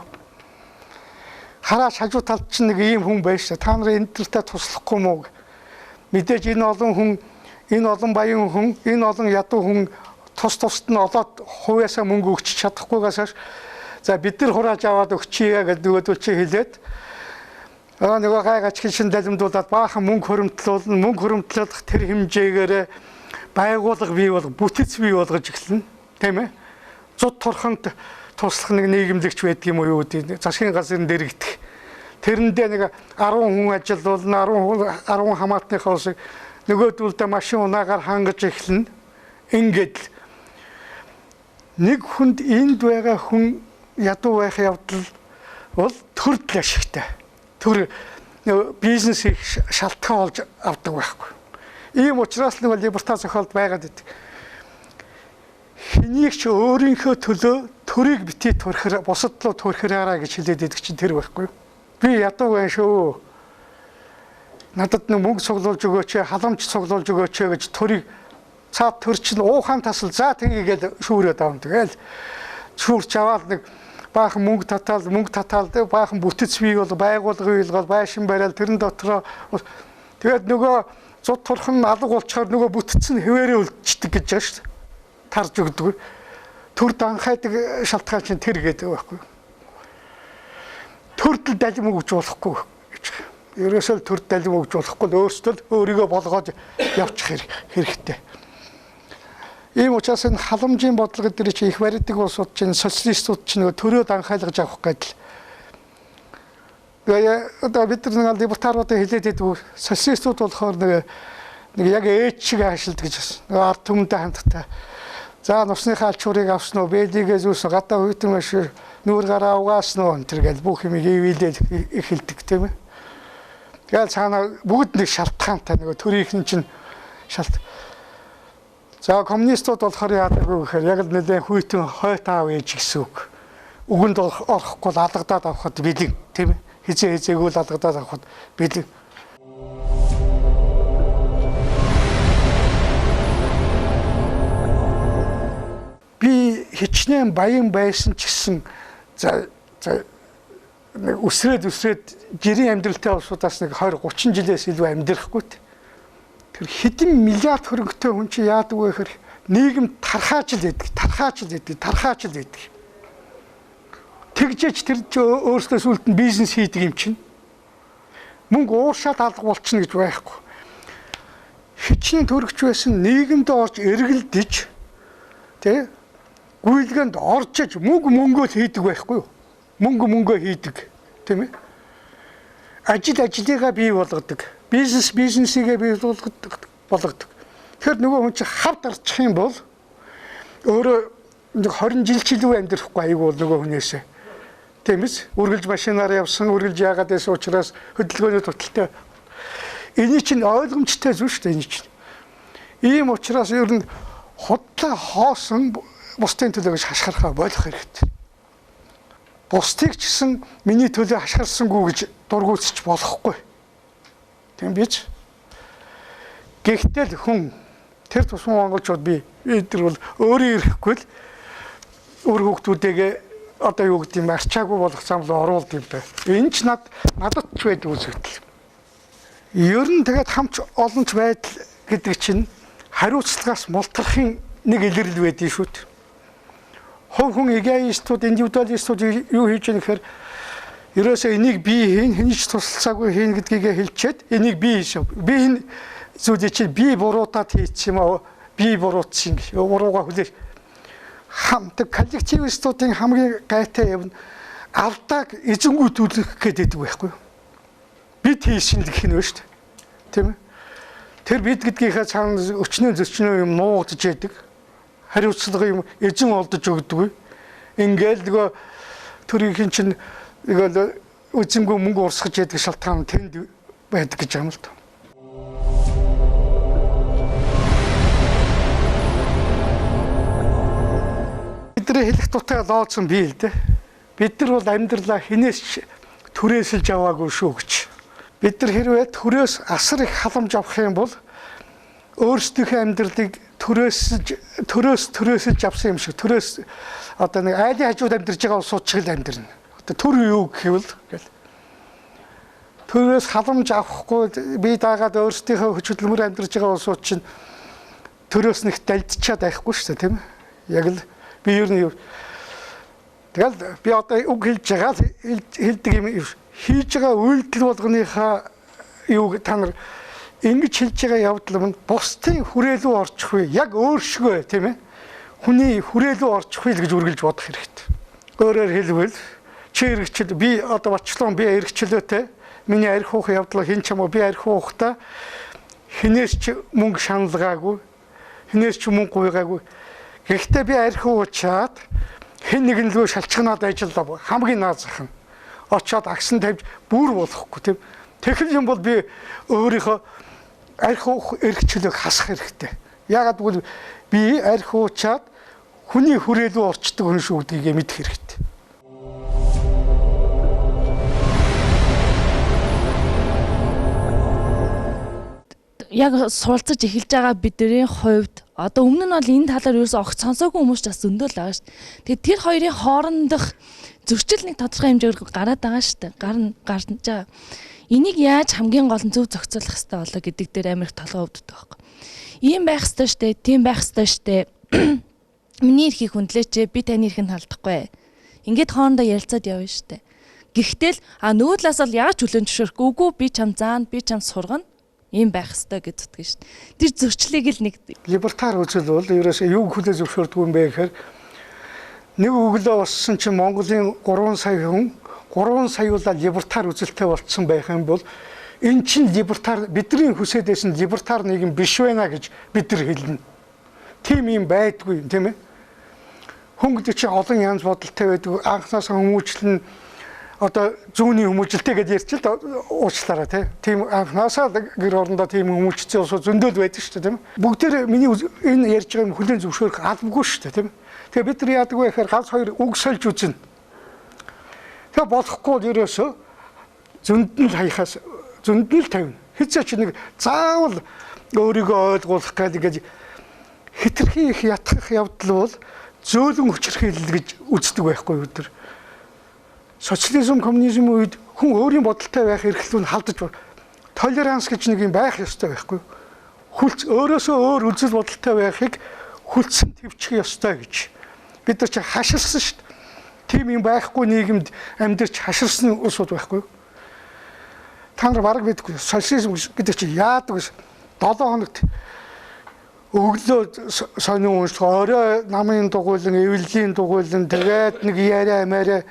Хараач хажуу талд чинь нэг ийм хүн байж та нарын энтертэй туслахгүй мүү. Мэдээж энэ олон баян хүн, энэ олон ядуу хүн тусад нь олоод хувьяасаа мөнгө өгч чадахгүйгээс за бид нар хурааж аваад өгчийе гэдэг нөгөөдөл чи хэлээд нөгөө гайгач шин далимдуулаад баахан мөнгө хөрөмтлөх тэр хэмжээгээр байгууллага бий болох, бүтэц бий болгож эхэлнэ, тийм ээ. Зуд турханд туслах нэг нийгэмлэгч байдаг юм уу юу гэдэг засгийн газрын дэрэгдэх. Тэрэндээ нэг 10 хүн ажиллавал 10 хамаатныхаа усыг нөгөөдөлдөө машин унаагаар хангаж эхэлнэ. Ингээд нэг хүнд энд байгаа хүн ядуу байх явдал бол төрөл ашигтай. Төр бизнес их шалтгаан болж авдаг байхгүй. Ийм учраас нэг либертар зохиолд байгаад идэг. хэнийг ч өөрийнхөө төлөө төрийг битээ турхираа бусад руу турхираараа гэж хэлээд байдаг чинь тэр байхгүй юу? Би ядуу байна шүү. Надад нэг мөнгө цуглуулж өгөөч, халамж цуглуулж өгөөч гэж төрийг цаад төр чинь уухан тасал за тгийгээд шүүрээд авна. Тэгэл шүүрч аваад нэг баахан мөнгө татаал баахан бүтэц бий бол байгуулгын үйлгэл байшин барайл тэрэн дотроо тэгээд нөгөө зуд турхан алга болчоор нөгөө бүтэц нь хэвээрээ үлдчихдэг гэж байгаа шүү дээ. Тарж өгдөг. Төр данхайдаг шалтгаан чинь тэр гэдэг байхгүй. Төрдөл далим өгж болохгүй гэж. Ерөөсөө төр далим өгж болохгүй л өөрсдөө өөрийгөө болгоод явчих хэрэгтэй. Ийм учраас энэ халамжийн бодлого гэдэг чинь их барьдаг улсууд чинь социалистууд чинь нөгөө төрөө данхайлгаж авах гэдэл. Одоо бид нар либертаруудад хэлээд байдаг социалистууд болохоор нэг яг ээж шиг ашигладаг гэж байна. Нөгөө ард түмэндээ хандтай. За нусныхаа алчуурыг авсан уу, бэлигээ зүүсэн, гадаа хүйтэн маш нүүр гараа угаасан уу энэ гэл бүх юмыг ивэлээд эхэлдэг тийм ээ. Тэгэл цаана бүгд нэг шалтгаантай нөгөө төрийнхэн чинь шалт. За коммунистууд болохоор яадаг вэ гэхээр яг л нэлээд хүйтэн хойт аав ээж гэсэн үг. Үгэнд орохгүй л алгадаад авахд бэлэн тийм ээ. Хизээгүй л алгадаад авахд бэлэн. Би хичнээн баян байсан ч гэсэн за өсрээд жирийн амьдралтай улсуудаас нэг 20-30 жилээс илүү амьдрахгүй. Тэр хэдэн миллиард төгрөгтэй хүн чи яадаг вэ гэхээр нийгэм тархаачл байдаг. Тэгжээч тэр өөрсдөө сүлд нь бизнес хийдэг юм чинь. Мөнгө уушаад алга болчихно гэж байхгүй. Хичнээн төрөгч байсан нийгэмд орж эргэлдэж тий гүйлгэнд орчиж мөнгөө хийдэг байхгүй юу? Мөнгөө хийдэг тийм ээ. Ажлыгаа бий болгодог. Бизнесийгээ бий болгодог. Тэгэхээр нөгөө хүн чинь хавд арчих юм бол өөрөө 20 жил ч илүү амьдрахгүй аяг бол нөгөө хүнээсээ. Тийм ээ. Үргэлж машинаар явсан, үргэлж яагаад гэсэн учраас хөдөлгөөний туталтай. Эний чинь ойлгомжтой зүйл шүү дээ энэ чинь. Ийм учраас ер нь худлаа хоосон бусдын төлөө гэж хашгирхаа болох хэрэгтэй. Бусдыг ч гэсэн миний төлөө хашгирсангүй гэж дургуутсч болохгүй. Тийм биз? Гэхдээ л хүн тэр тусман монголчууд би эдгээр бол өөрөө ирэхгүй л өөр хүүхдүүдээ одоо юу гэдэг юм арчаагүй болох зам руу оруулд юм байна. Энэ ч надад ч байдаг үзэгдэл. Ер нь тэгээд хамч олонч байдал гэдэг чинь хариуцлагаас мултрахын нэг илэрлэл байдгийг шүү дээ. Хувь хүн эгоистууд, индивидуалистууд юу хийж байгаа гэхээр ерөөсөө энийг би хийн, хэний ч тусалцаагүй хийн гэдгийг хэлчихэд энийг би хийсэн. Би энэ зүйлийг чи би буруутаад хийчих юм аа, би буруутсан гэж бурууга хүлээж хамт коллективистуудын хамгийн гайтай юм алдааг эзэнгүүтүүлэх гэдэг байхгүй юу? Бид хийсэн гэх нь шүү дээ. Тийм ээ. Тэр бид гэдгийнхээ цаана өчнөө юм нуугдж яадаг. Хариуцлага юм эзэн олдож өгдөг. Ингээл нөгөө төрийнхэн чинь нөгөө үзэнгүй мөнгө урсгаж яадаг шалтгаан тэнд байдаг гэж юм л та. Бидний хэлэх тутай лооцсон бий л дээ. Бид нар бол амьдралаа хинээс түрээсэлж аваагүй шүү гэж. Бид нар хэрвээ түрээс асар их халамж авах юм бол өөрсдийнхөө амьдралыг төрөөсөлж авсан юм шиг төрөөс одоо нэг айлын хажууд амьдарч байгаа улсууд шиг л амьдрна. Одоо төр юу гэвэл гэл. Төрөөс халамж авахгүй бие даагаад өөрсдийнхөө хүч хөдөлмөр амьдарч байгаа улсууд чинь төрөөс нэг далдчаад байхгүй шүү дээ тийм ээ. Яг л би ер нь тэгэл би одоо үг хэлж байгаа хэлдэг юм хийж байгаа үйлдэл болгоныхаа юу та нар ингэж хэлж байгаа явдал нь бусдын хүрээлүү орчих вэ? Яг өөршгөө тийм ээ. Хүний хүрээлүү орчих вэ гэж үргэлж бодох хэрэгтэй. Өөрөөр хэлбэл чи эргчл би одоо бочлон би эргчлөөтэй миний арх уух явдлаа хин ч юм уу би арх уухта хинээс ч мөнгө шаналгаагүй хинээс ч мөнгө гуйгаагүй. Гэхдээ би арх уучаад хэн нэгэн лөө шалчганаад ажиллаа хамгийн наазах нь очоод агсан тавьж бүр болохгүй тийм. Тэгэх юм бол би өөрийнхөө арх уух эрхчлөөг хасах хэрэгтэй. Яагаад гэвэл би арх уучаад хүний хүрээлүү орчдөг хүн шүү гэдгийг мэдэх хэрэгтэй. Яг суралцаж эхэлж байгаа бидний хувьд одоо өмнө нь бол энэ талаар ерөөсөө огт сонсоогүй хүмүүс ч бас зөндөө л байгаа шүү дээ. Тэгэхээр тэр хоёрын хоорондох зөрчил нэг тодорхой хэмжээгээр гараад байгаа шүү дээ. Гарч байгаа. Энийг яаж хамгийн гол нь зөв зохицуулах хэрэгтэй болоо гэдэг дээр амар их толгой өвддөг байхгүй. Ийм байх ёстой шүү дээ. Тийм байх ёстой шүү дээ. Миний эрхийг хүндлээч, би таны эрхийг халдахгүй. Ингээд хоорондоо ярилцаад явна шүү дээ. Гэхдээ л нөгөө талаас л яаж чөлөөн зөвшөөрөхгүй. Үгүй би чам заана, би чам сургана. Ийм байх ёстой гэж утдаг шүү дээ. Тэр зөрчлийг л нэг либертар үзэл бол ерөөсөө юу хүлээж зөвшөөрдөг юм бэ гэхээр нэг өглөө боссон чинь Монголын 3 сая хүн 3 саяулаа либертар үзэлтэй болцсон байх юм бол эн чинь либертар бидний хүсэж байсан либертар нийгэм биш байна гэж бид нар хэлнэ. Тийм юм байдгүй тийм ээ. Хүн гэдэг чинь олон янз бодолтой байдаг. Анхнаасаа хүмүүжлэн одоо зүүнний хүмүүжлэлтэй гэж ярьчих л уучлаарай тийм анхнаасаа гэр орондоо тийм хүмүүжлэлцээ ус зөндөл байдаг шүү дээ тийм бүгдээр миний энэ ярьж байгаа юм хүлээн зөвшөөрөх албагүй шүү дээ тийм тэгээ бид нар яадаг вэ гэхээр ганц хоёр үг сольж үзнэ тэгээ болохгүй ерөөсөө зөнд нь хаяхаас зөнд нь л тавина хэцээ чи нэг заавал өөрийгөө ойлгуулах гэж хитрхи их ятгах явдал бол зөөлөн хүчирхийлэл гэж үздэг байхгүй бид нар социализм, коммунизм үед хүн өөрийн бодолтой байх эрхлэлийг халдаж байна. Толеранс гэж нэг юм байх ёстой байхгүй. Өөрөөсөө өөр үзэл бодолтой байхыг хүлцэн твчих ёстой гэж. Бид нар чи хаширсан шүү дээ. Тийм юм байхгүй нийгэмд амьдарч хаширсан улсууд байхгүй. Та нар бараг мэдгүй. Социализм гэдэг чи яадаг вэ? 7 хоногт өглөө сонин уншлах, орой намын дугуйлан, эвлэлийн дугуйлан тэгээд нэг яриа мээрээ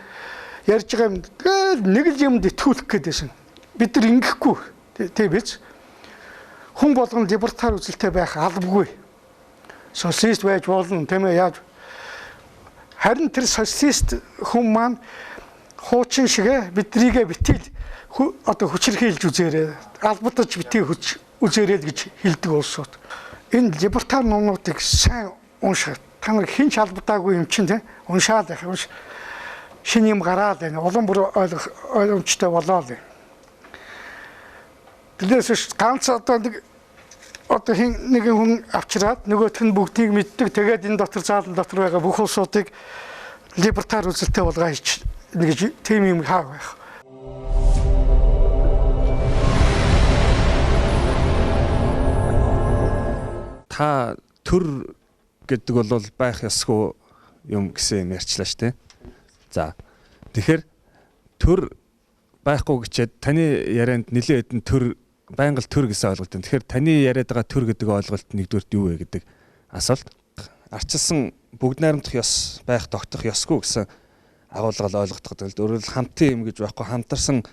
ярьж байгаа юм. Тэгэл нэг л юмд итгүүлэх гэдээсэн. Бид нар ингэхгүй. Тийм биз? Хүн болгон либертар үзэлтэй байх албагүй. Социалист байж болно, тийм ээ яаж? Харин тэр социалист хүн маань хуучин шигэ биднийгээ битгий одоо хүчирхийлж үзээрэй. Албатаж битгий хүч үзээрэй гэж хэлдэг улсууд. Энэ либертар номнуудыг сайн уншаад та нар хинч албатаагүй юм чинь тийм уншаад байх юм шиг шинэ юм гараад байна. Улам бүр ойлгомжтой болоо л. Тэрнээс ганц одоо нэг хүн авчираад нөгөөх нь бүгдийг мэддэг. Тэгээд энэ дотор заалан дотор байгаа бүх улсуудыг либертар үзэлтэй болгооч гэж тийм юм хаа байх. Та төр гэдэг бол байх ёсгүй юм гэсэн юм ярьчлаа шүү дээ. За тэгэхээр төр байхгүй гэчээд таны ярианд нэлээд хэдэн төр байнга төр гэсэн ойлголт байна. Тэгэхээр таны яриад байгаа төр гэдэг ойлголт нэгдүгürt юу вэ гэдэг асуулт. Арчилсан бүгд найрамдах ёс байх тогтох ёсгүй гэсэн агуулгал ойлгогддог. Өөрөөр хэлбэл хамтын юм гэж байхгүй хамтарсан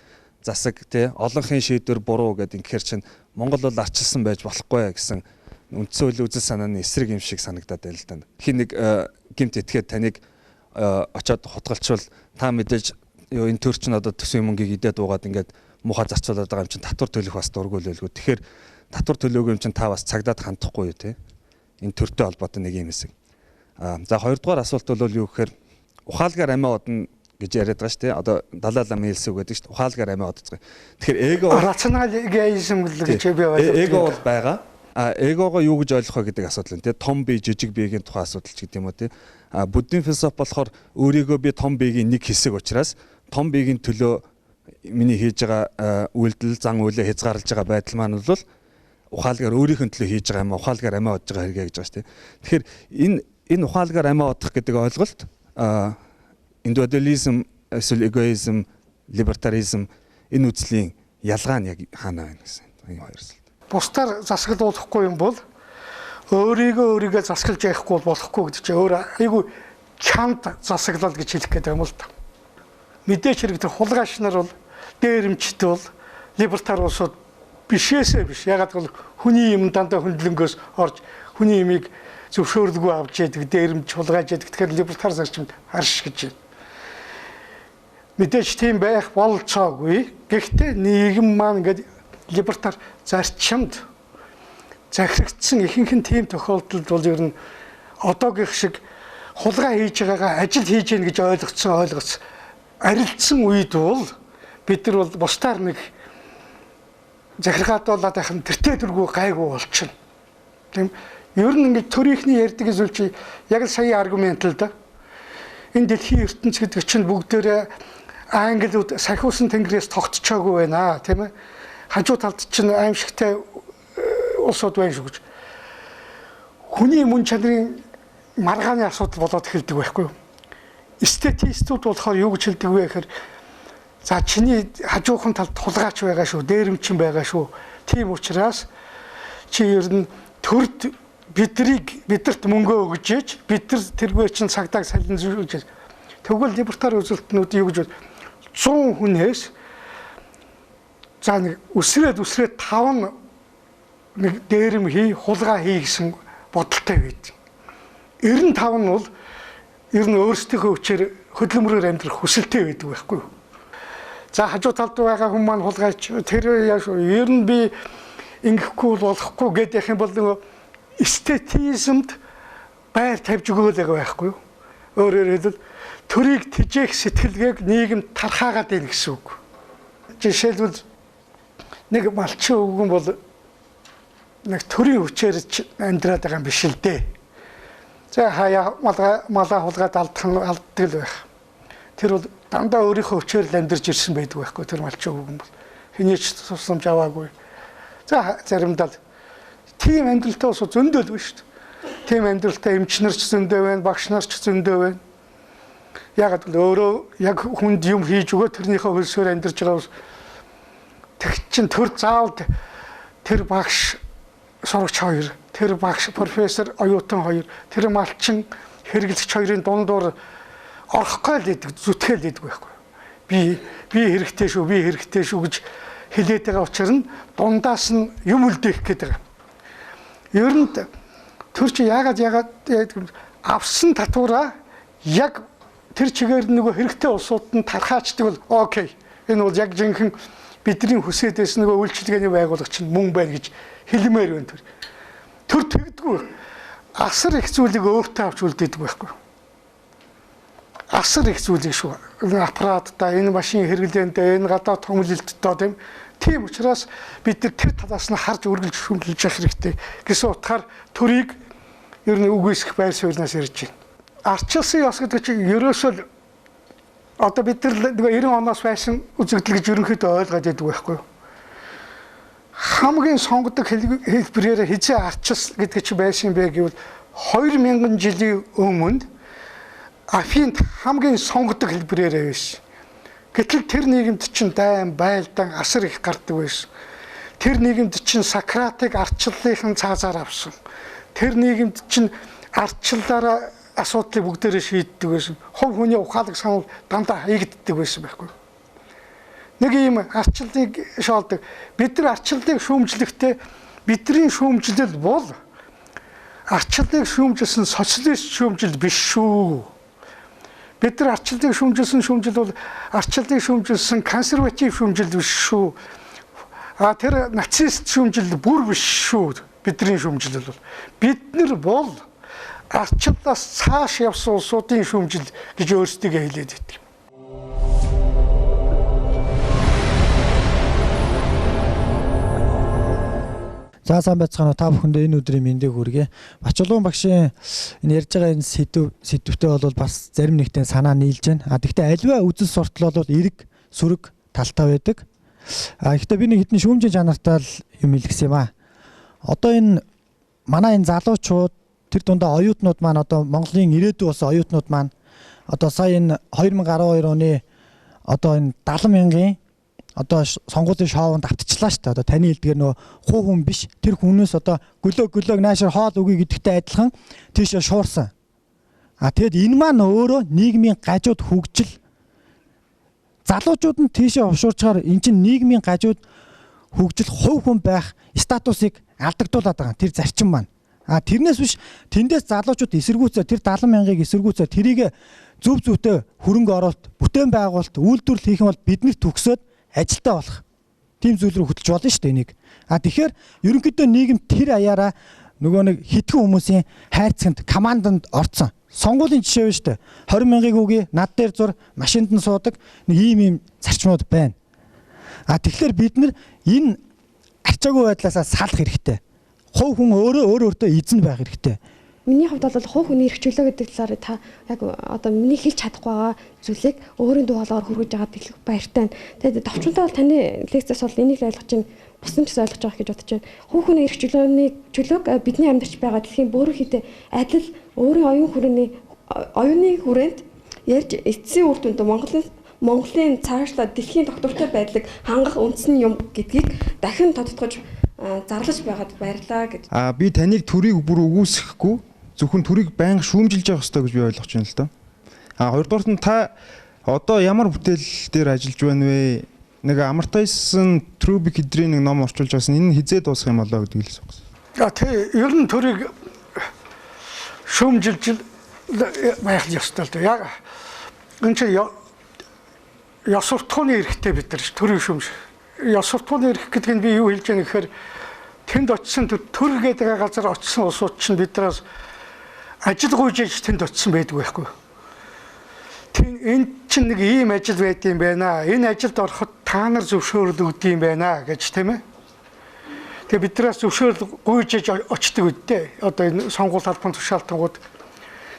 засаг тий олонхын шийдвэр буруу гэдэг ингэхэр чинь Монгол бол арчилсан байж болохгүй гэсэн үндсэн үйл үзэл санааны эсрэг юм шиг санагдаад байна л да. Хин нэг гэмт этгээд таныг очоод хутгалчвал та мэдээж энэ төр чинь одоо төсвийн мөнгийг идээд уугаад ингээд муухай зарцуулаад байгаа юм чинь татвар төлөх бас дургүй л байлгүй. Тэгэхээр татвар төлөөгүй юм чинь та бас цагдаад хандахгүй юу те. Энэ төртэй холбоотой нэг юм хэсэг. За хоёрдугаар асуулт бол юу гэхээр ухаалгаар амиа одно гэж яриад байгаа шүү дээ. Одоо Далай ламын хэлсэг гэдэг шүү дээ. Ухаалгаар амиа одоцгоо. Тэгэхээр эго рационал эгоизм гэж би ойлгоо. Эго бол байгаа. Эгогоо юу гэж ойлгох вэ гэдэг асуудал нь те. Том бие, жижиг биегийн тухай асуудал ч гэдэг юм уу те. Буддийн философи болохоор өөрийгөө би том биегийн нэг хэсэг учраас том биегийн төлөө миний хийж байгаа үйлдэл зан үйлээ хязгаарлаж байгаа байдал маань бол ухаалгаар өөрийнх нь төлөө хийж байгаа юм ухаалгаар амиа одж байгаа хэрэгэ гэж байгаа шүү дээ. Тэгэхээр энэ ухаалгаар амиа одох гэдэг ойлголт индивидуализм, эсвэл эгоизм, либертаризм энэ үзлийн ялгаа нь яг хаана байна гэсэн энэ хоёр асуулт. Бусдаар засаглуулахгүй юм бол өөрийгөө засаглаж яахгүй болохгүй гэдэг чинь өөр айгүй чанд засаглал гэж хэлэх гэдэг юм л та. Мэдээж хэрэгтэй хулгайч нар бол дээрэмчтэй бол либертар улсууд бишээсээ биш. Ягаад гэвэл хүний юм дандаа хөндлөнгөөс орж хүний юмыг зөвшөөрөлгүй авч яадаг, дээрэмч хулгайж яадаг. Тэгэхээр либертар зарчимд харш гэж байна. Мэдээж тийм байх болцоогүй. Гэхдээ нийгэм маань ингээд либертар зарчимд захирагдсан ихэнх нь тийм тохиолдолд бол ер нь одоогийн шиг хулгай хийж байгаагаа ажил хийж гэнэ гэж ойлгоц арилцсан үед бол бид нар бол бусдаар нэг захиргаадуулаад ахын тэртээ дөрвөө гайгүй болчихно. Тийм. Ер нь ингэ төрийнхний ярьдаг зүйл чи яг л сая аргумент л да. Энэ дэлхийн ертөнц гэдэг чинь бүгдээрээ англиуд сахиусан тэнгэрээс тогтцоогүй байна, тийм ээ. Хажуу талд чинь аимшигтай улсууд байна шүү гэж. Хүний мөн чанарын маргааны асуудал болоод эхэлдэг байхгүй юу? Эстетистүүд болохоор юу гэж хэлдэг вэ гэхээр за чиний хажуухан талд хулгайч байгаа шүү, дээрэмчин байгаа шүү. Тийм учраас чи ер нь төрд бидэрт мөнгө өгж ээж бид нар тэргээр чинь цагдаа салин зүйлж тэгвэл либертар үзэлтнүүд юу гэж 100 хүнээс за нэг үсрээд 5 нэг дээрэм хий хулгай хий гэсэн бодолтой байдаг. 95 нь бол ер нь өөрсдийнхөө хүчээр хөдөлмөрөөр амьдрах хүсэлтэй байдаг байхгүй юу? За хажуу талд байгаа хүмүүс маань хулгайч тэр яаш ер нь би ингэхгүй болохгүй гэдэг юм бол нөгөө эстетизмд байр тавьж өгөөл байгаа байхгүй юу? Өөрөөр хэлбэл төрийг тэжээх сэтгэлгээг нийгэм тархаагаад байна гэсэн үг. Жишээлбэл нэг малчин өвгөн бол нэг төрийн хүчээр амьдраад байгаа юм биш л дээ. За хаяа малаа хулгаад алддаг л байх. Тэр бол дандаа өөрийнхөө хүчээр л амьдарч ирсэн байдаг байхгүй тэр малчин өвгөн бол. Хинээч тусламж аваагүй. За заримдаа тийм амьдралтай ус зөндөл байна шүү дээ. Тийм амьдралтай эмчнэрч зөндөө байна, багш нарч зөндөө байна. Яг л өөрөө яг хүнд юм хийж өгөө тэрнийхээ хөлсөөр амьдарч байгаа ус тэг чин төр заавал тэр багш сурагч хоёр, тэр багш профессор оюутан хоёр, тэр малчин хэрэглэгч хоёрын дундуур орохгүй л гэдэг, зүтгэл гэдэг байхгүй. Би хэрэгтэй шүү гэж хэлээд байгаа учраас нь дундаас нь юм үлдээх гэдэг. Ер нь тэр чи яагаад авсан татвараа яг тэр чигээр нөгөө хэрэгтэй улсууд нь тархаачдаг бол окей. Энэ бол яг жинхэнэ бидний хүсэж байсан нөгөө үйлчилгээний байгуулагч нь мөн байна гэж хэлмээр байна тэр. Тэр тэгдэггүй. Асар их зүйлийг өөртөө авч үлдээдэг байхгүй. Асар их зүйлийг шүү. Энэ аппараттай, энэ машин хэрэглээндээ, энэ гадаад томилолттой тийм учраас бид тэр талаас нь харж үргэлж шүмжилж явах хэрэгтэй. Гэсэн утгаар төрийг ер нь үгүйсэх байр сууриас ирж байна. Арчилсан ёс гэдэг чинь ерөөсөө одоо бид нар 90 оноос байсан үзэгдэл гэж ерөнхийдөө ойлгоод байдаг байхгүй юу? Хамгийн сонгодог хэлбэрээр хизээ арчилсан гэдэг чинь байсан бэ гэвэл 2000 жилийн өмнө Афинд хамгийн сонгодог хэлбэрээр байсан. Гэтэл тэр нийгэмд чинь дайн, байлдан асар их гардаг байсан. Тэр нийгэмд чинь Сократыг арчлалын цаазаар авсан. Тэр нийгэмд чинь арчлалаараа асуудлыг бүгдээрээ шийддэг байсан. Хов хүний ухаалаг санал дандаа хаягддаг байсан байхгүй. Нэг юм арчлалыг шаалдаг. Бид нар арчлалыг шүүмжлэхдээ бидний шүүмжлэл бол арчлалыг шүүмжилсэн социалист шүүмжил биш шүү. Бид нар арчлалыг шүүмжилсэн шүүмжил бол арчлалыг шүүмжилсэн консерватив шүүмжил биш шүү. Тэр нацист шүүмжил бүр биш шүү. Бидний шүүмжил бол бид нар бол арчлалаас цааш явсан улсуудын шүүмжил гэж өөрсдөө хэлээд байдаг. За сайн байцгаана уу та бүхэндээ энэ өдрийн мэндийг хүргэе. Бачулуун багшийн энэ ярьж байгаа энэ сэдвтэй бол бас зарим нэгтээ санаа нийлж байна. Гэхдээ альва үзэл суртал бол эрг сүрэг талтай байдаг. Гэхдээ би нэг хэдэн шүүмжийн чанартай л юм хэлгэсэн юм аа. Одоо энэ манай энэ залуучууд тэр дундаа оюутнууд маань одоо Монголын ирээдүйн болсон оюутнууд маань одоо сая энэ 2012 оны одоо энэ 70 мянган одоо сонгуулийн шоунд автчихлаа шүү дээ. Одоо таны хэлдгээр нөө хуу хүн биш тэр хүнээс одоо гөлөөг наашаар хоол үгүй гэдэгтэй адилхан тийшээ шуурсан. Тэгэд энэ маань өөрөө нийгмийн гажууд хөгжил залуучууд нь тийшээ хувшуурчаар эн чинь нийгмийн гажууд хөгжил хувь хүн байх статусыг алдагдуулаад байгаа. Тэр зарчим маань. Тэрнээс биш тэндээс залуучууд эсэргүүцээ тэр 70 мянгаыг эсэргүүцээ тэрийг зөв зөвтэй хөрөнгө оруулалт, бүтээн байгуулалт, үйлдвэрлэл хийх юм бол бидний төгсөөд ажилтаа болох. Тийм зүйл рүү хөтлж болно шүү дээ энийг. Тэгэхээр ерөнхийдөө нийгэм тэр аяараа нөгөө нэг хитгэн хүмүүсийн хайрцагт команданд орцсон. Сонгуулийн жишээ байна шүү дээ. 20 мянган үгүй над дээр зур машинд нь суудаг нэг ийм зарчмууд байна. Тэгэхээр бид нар энэ арчаагүй байдлаасаа салах хэрэгтэй. Хувь хүн өөртөө эзэн байх хэрэгтэй. Миний хувьд бол хувь хүний эрх чөлөө гэдэг талаар та яг одоо миний хэлж чадахгүй байгаа зүйлийг өөрийн дуу хоолойгоор хүргэж байгаа дэлгэх баяртай. Тэгээд товчонтой бол таны лекцээс бол энийг л ойлгож чинь бусдын ч ойлгож байгаа гэж бодож байна. Хувь хүний эрх чөлөөг бидний амьдарч байгаа дэлхийн бүр хитэ адил өөрийн оюуны хүрээнд ярьж эцсийн үр дүнд Монголын цаашлаад дэлхийн доктортой байдлыг хангах үндсэн юм гэдгийг дахин тодтогч зарлаж байгаад баярлаа гэж. Би таныг төрийг бүр үгүйсэхгүй зөвхөн төрийг байнга шүүмжилж явах хэрэгтэй гэж би ойлгож байна л доо. Хоёрдугаарт нь та одоо ямар бүтээл дээр ажиллаж байна вэ? Нэг Амартайсан Трубик хэдрийн нэг ном орчуулж байсан. Энэ хизээ дуусах юм болоо гэдэг хэлсэн байна. Тэ ер нь төрийг шүүмжилж байх ёстой л дээ. Яг энэ чинь ёс суртахууны эрхтэй бид нар төрийг шүүмж. Ёс суртахууны эрх гэдэг нь би юу хэлж байгаа гэхээр тэнд очисон төр гэдэг газар очисон улсууд чинь биднээс ажил гүйж тэнд очисон байдгүй байхгүй. Энд чинь нэг ийм ажил байд юм байна. Энэ ажилд ороход та нар зөвшөөрөл өгд юм байна гэж тийм ээ. Тэгээ биднээс зөвшөөрөл гүйж очдөг үедээ одоо энэ сонгуульд албан тушаалтангууд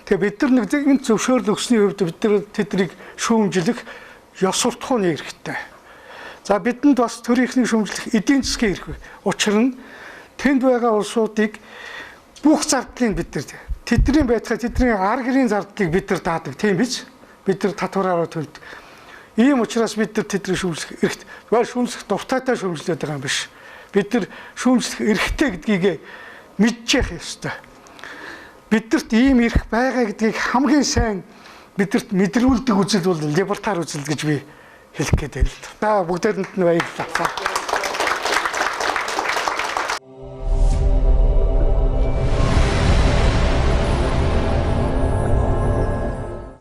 тэгээ бид нар нэг энэ зөвшөөрөл өгсөний хувьд бид нар тэднийг шүүмжлэх ёс суртахууны эрхтэй. За бидэнд бас төрийнхний шүүмжлэх эдийн засгийн эрх. Учир нь тэнд байгаа улсуудыг бүх зардлыг бид нар тэдний байдлаар тэдний ар гэрийн зардлыг бид нар даадаг тийм биз? Бид нар татвараараа төлдөг. Ийм учраас бид нар тэдний шүүмжлэх эрхт зүгээр шүүмжлэх дуртайтай шүүмжлээд байгаа юм биш. Бид нар шүүмжлэх эрхтэй гэдгийг мэдчих ёстой. Бидэрт ийм эрх байгаа гэдгийг хамгийн сайн бидэрт мэдрүүлдэг үзэл бол либертар үзэл гэж би хэлэх гээд байна л да. Бүгдээрэнд нь баярлалаа.